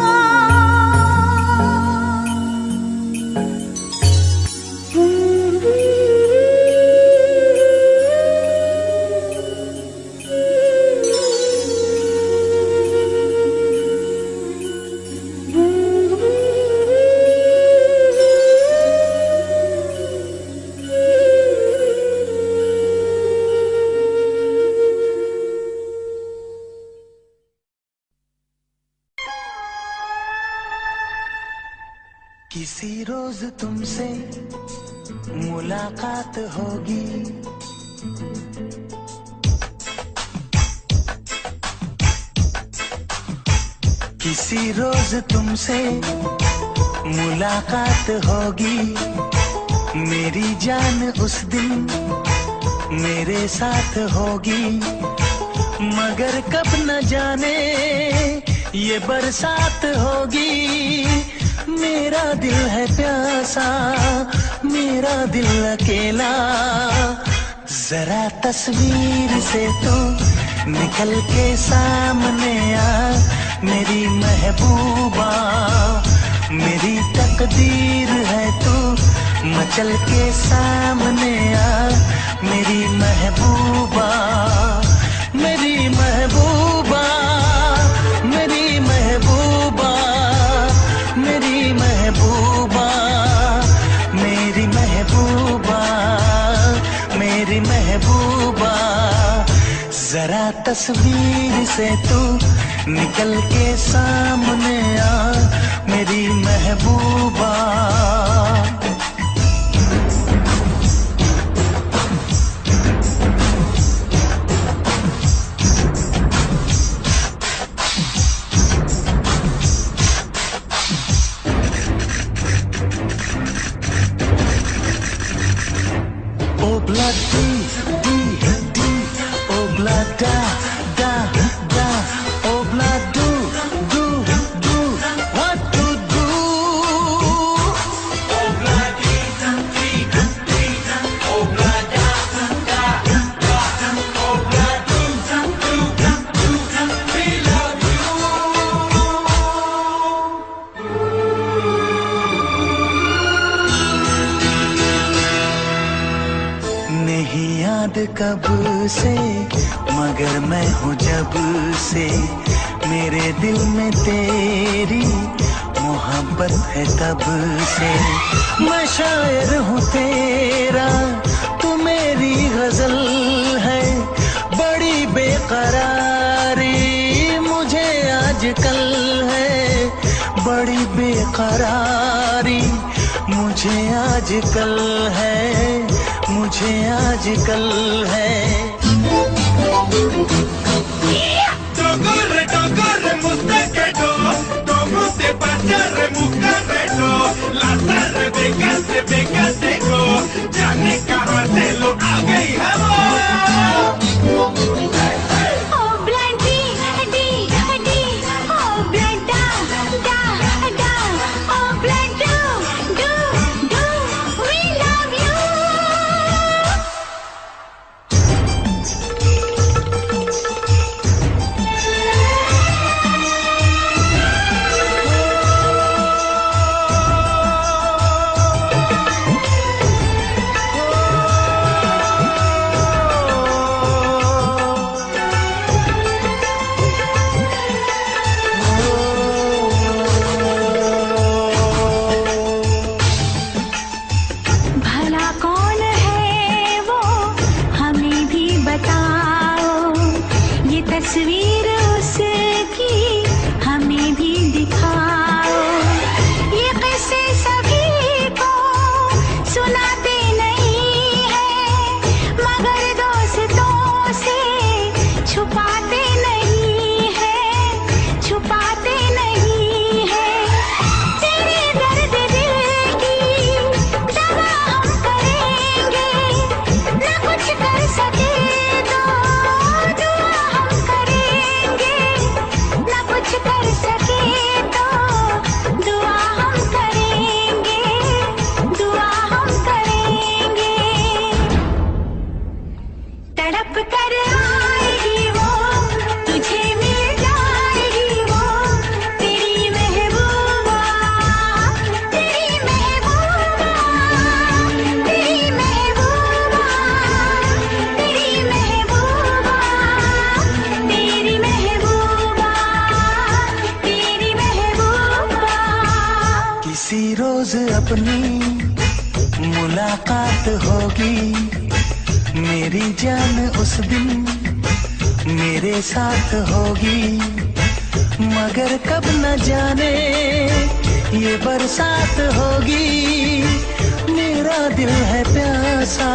किसी रोज तुमसे मुलाकात होगी, किसी रोज तुमसे मुलाकात होगी, मेरी जान उस दिन मेरे साथ होगी, मगर कब न जाने ये बरसात होगी। मेरा दिल है प्यासा, मेरा दिल अकेला, जरा तस्वीर से तो निकल के सामने आ मेरी महबूबा। मेरी तकदीर है तू मचल के सामने आ मेरी महबूबा, मेरी महबूबा, मेरी महबूबा, मेरी महबूबा, मेरी महबूबा, मेरी महबूबा। जरा तस्वीर से तू निकल के सामने आ मेरी महबूबा। कब से मगर मैं हूँ जब से, मेरे दिल में तेरी मोहब्बत है तब से। मैं शायर हूँ तेरा, तू मेरी गजल है, बड़ी बेकरारी मुझे आजकल है, बड़ी बेकरारी मुझे आजकल है, मुझे आजकल है। Corre, corre, mustaquero, como te pasa, remucarrero, la tarde pegate, ya me carratelo, haga y तस्वीर उसकी हमें भी दिखाओ। ये किस्से सभी को सुनाते नहीं है, मगर दोस्तों से छुपाते नहीं है, छुपाते नहीं है। तेरे दर्द दिल की दवा हम करेंगे, न कुछ कर सके तो किसी रोज अपनी मुलाकात होगी, मेरी जान उस दिन मेरे साथ होगी, मगर कब न जाने ये बरसात होगी। मेरा दिल है प्यासा,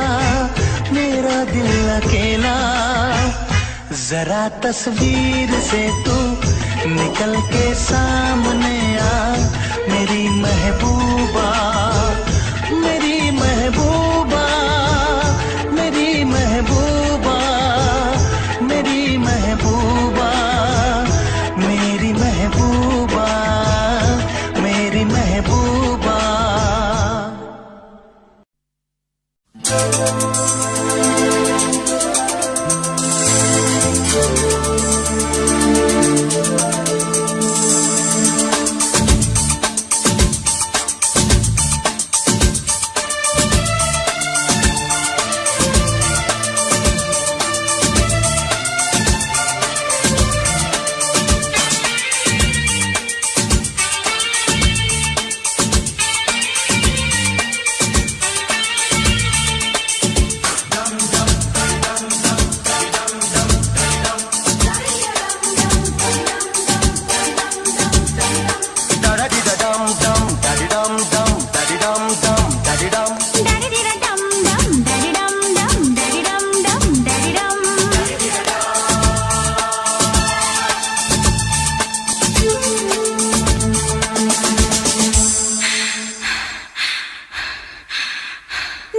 मेरा दिल अकेला, जरा तस्वीर से तू निकल के सामने आ मेरी महबूबा, मेरी महबूबा, मेरी महबूबा, मेरी महबूबा, मेरी महबूबा, मेरी महबूबा।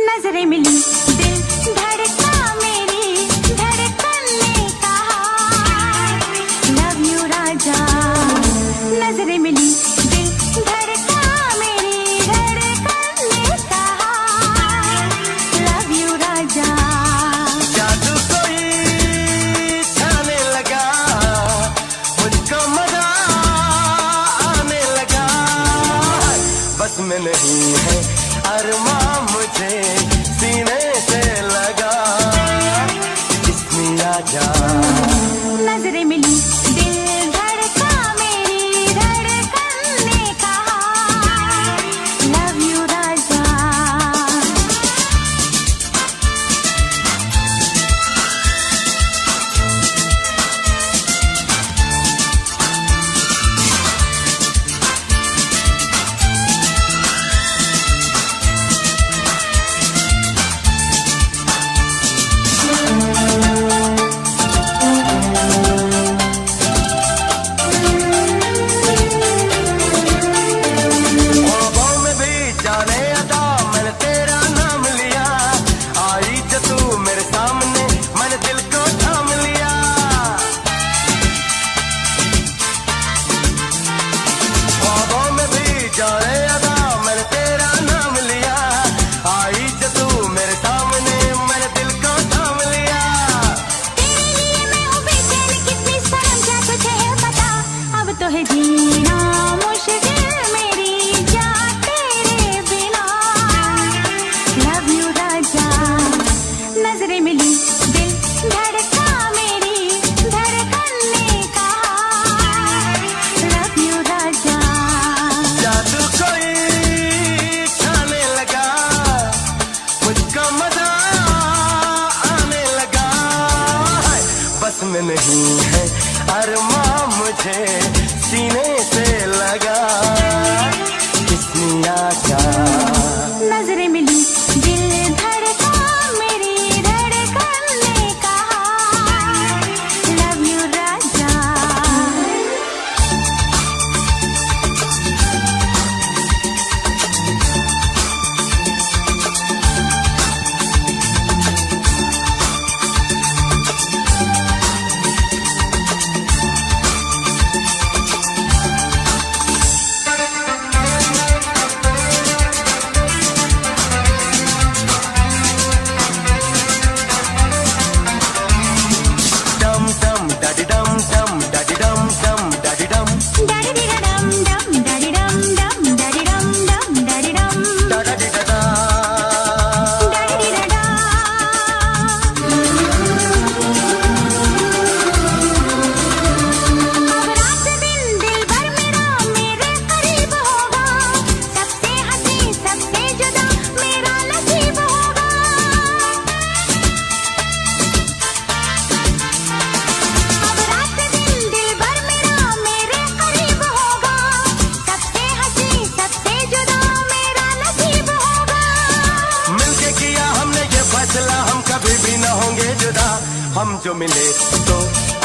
नजरें मिली दिल धड़का मेरी धड़कन ने कहा लव यू राजा। नजरें मिली दिल धड़का मेरी धड़कन ने कहा लव यू राजा। जादू कोई छाने लगा मुझको मजा आने लगा, बस में नहीं है अरमां मुझे सीने से लगा, इसमें आजा। नजरें मिली दिल धड़का मेरी धड़कन ने कहा लव यू राजा। जीना मुश्किल मेरी जा तेरे बिना लव यू राजा। नजरें मिली दिल धड़का मेरी धड़कन ने कहा लव यू राजा। जादू कोई छाने लगा मुझको मजा आने लगा, बस में नहीं है अरमां मुझे सीने से लगा, इसमें आजा। नजरें मिली दिल धड़का मेरी धड़कन ने कहा लव यू राजा। हम जो मिले तो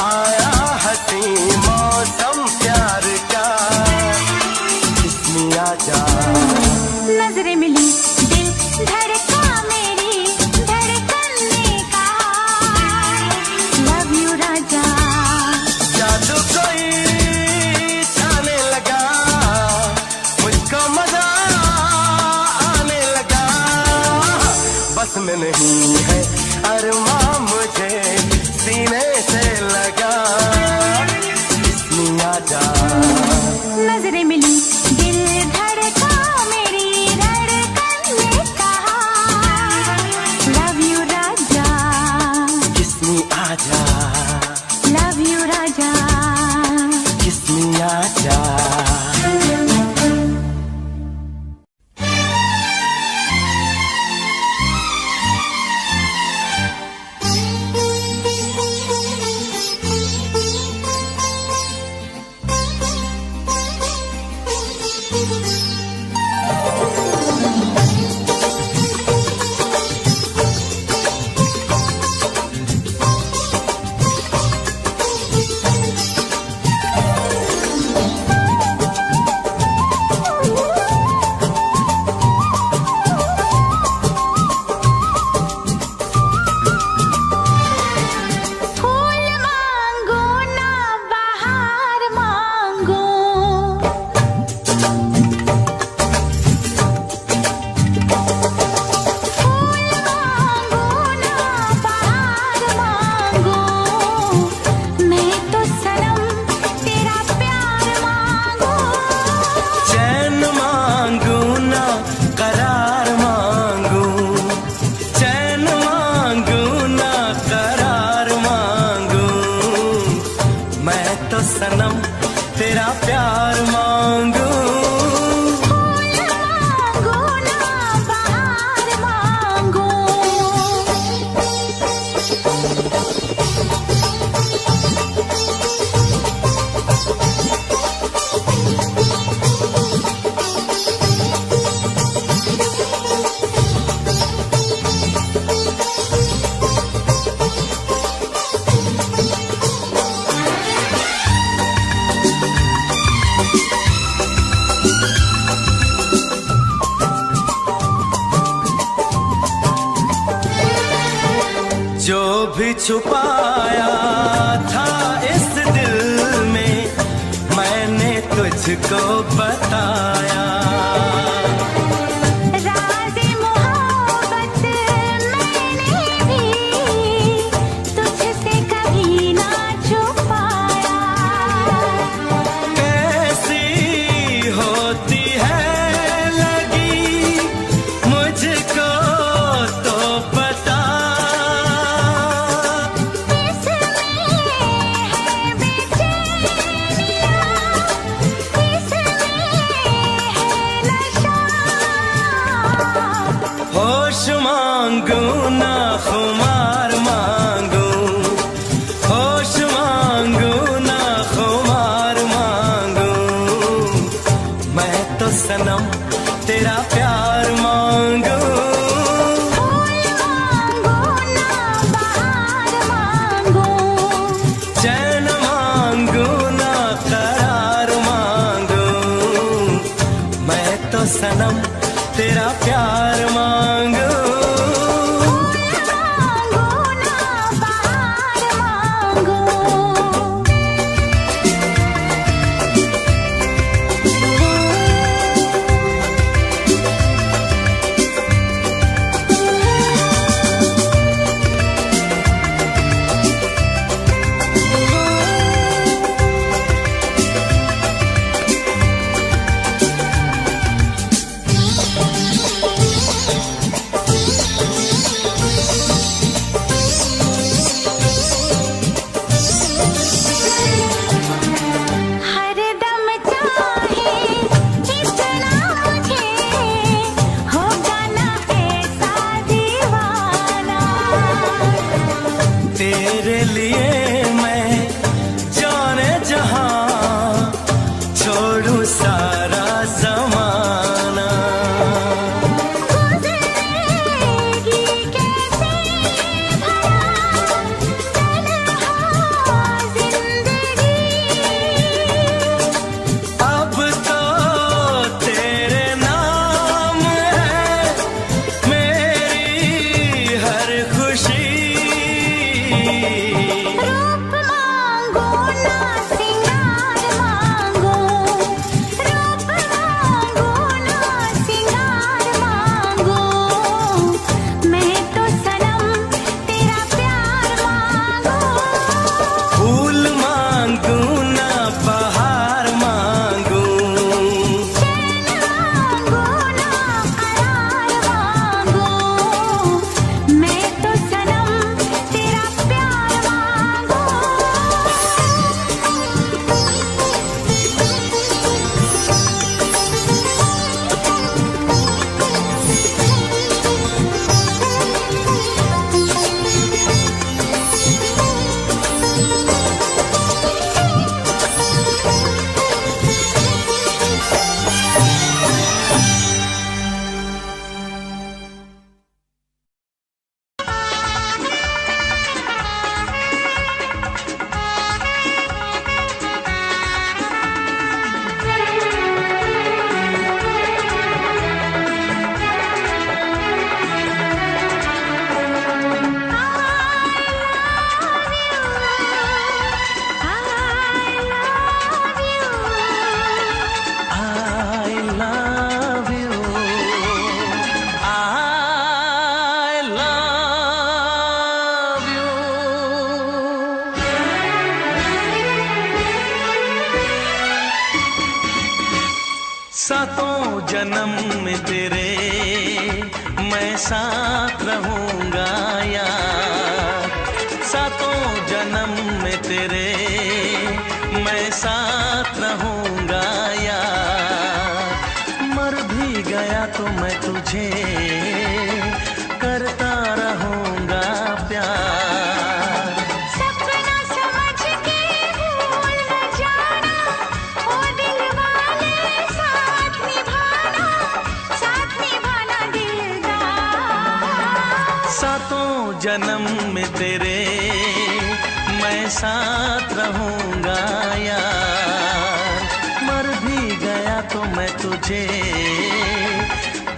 आया हंसी मौसम। मौसम प्यार का किस्मी आजा। नजरें मिली दिल धड़का मेरी धड़कन ने कहा लव यू राजा। जादू कोई छाने लगा मुझको मजा आने लगा। बस में नहीं है अरमां मुझे सीने से लगा किस्मी आजा। नजरें मिली दिल धड़का मेरी धड़कन ने कहा लव यू राजा। किस्मी आजा लव यू राजा। किस्मी आजा। जो भी छुपाया था इस दिल में मैंने तुझको बताया। राज़े मोहब्बत मैंने भी तुझसे कभी ना छुपाया। कैसी होती है लगी मुझको तो पता। होश मांगू ना खुमार मांगू, होश मांगू ना खुमार मांगू, मैं तो सनम तेरा प्यार मांगू। फूल मांगो ना बहार मांगो, चैन मांगू ना करार मांगू, मैं तो सनम तेरा प्यार मांगू। मांगो ना बहार मांगो। तेरे लिए मैं जाने जहां छोड़ू सारा ज़माना। गुज़रेगी कैसे भला तन्हा ज़िंदगी, सातों जन्म में तेरे मैं साथ रहूंगा यार, सातों जन्म में तेरे मैं साथ रहूंगा यार। मर भी गया तो मैं तुझे करता रहूंगा प्यार। सपना समझ के भूल न जाना, ओ दिल वाले साथ निभाना दिलदार। सातों जन्म में तेरे मैं साथ रहूंगा यार, मर भी गया तो मैं तुझे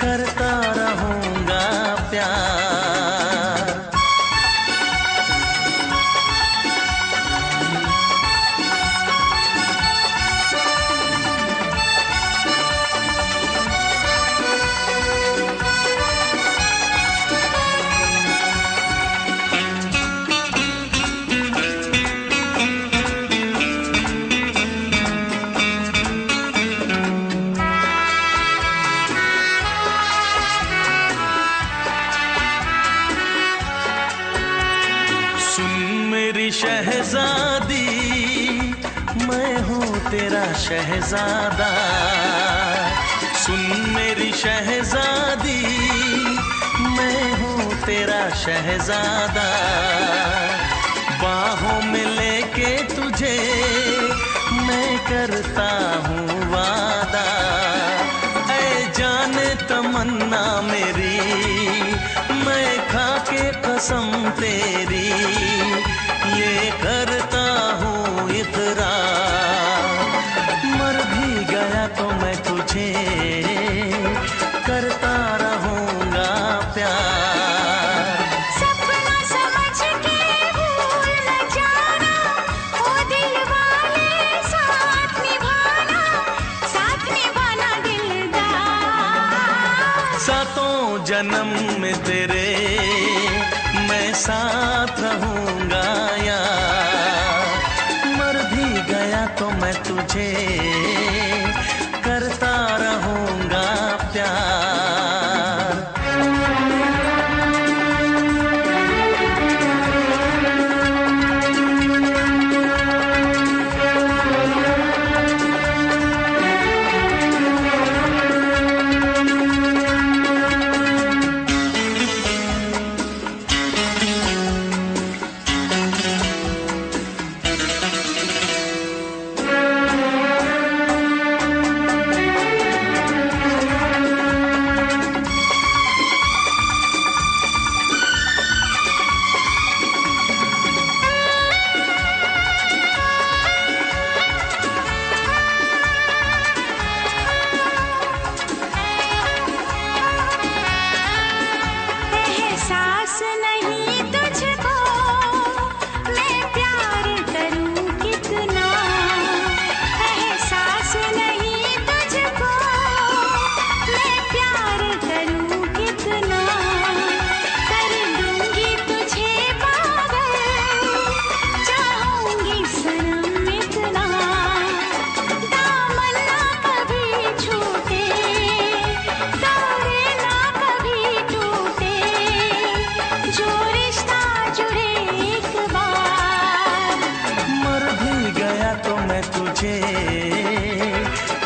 करता रहूंगा प्यार। शहजादी मैं हूँ तेरा शहजादा, सुन मेरी शहजादी मैं हूँ तेरा शहजादा। बाहों में लेके तुझे मैं करता हूँ वादा, ऐ जाने तमन्ना मेरी मैं खा के कसम तेरी ये करता हूँ इकरार। मर भी गया तो मैं तुझे करता रहूंगा प्यार। सपना समझ के भूल न जाना, ओ दिल वाले साथ निभाना दिलदार। सातों जन्म में तेरे मैं साथ रहूंगा यार, मर भी गया तो मैं तुझे करता रहूंगा प्यार।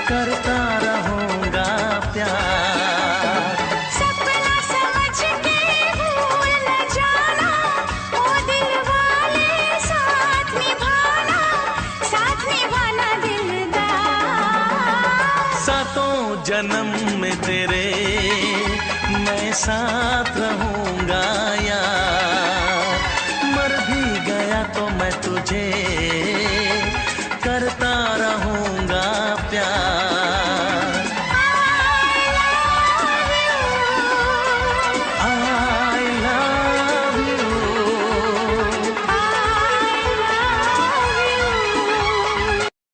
करता रहूंगा प्यार। सपना समझ के भूल न जाना, ओ दिल वाले साथ निभाना दिलदार। सातों जन्म में तेरे मैं साथ रहूंगा यार, मर भी गया तो मैं तुझे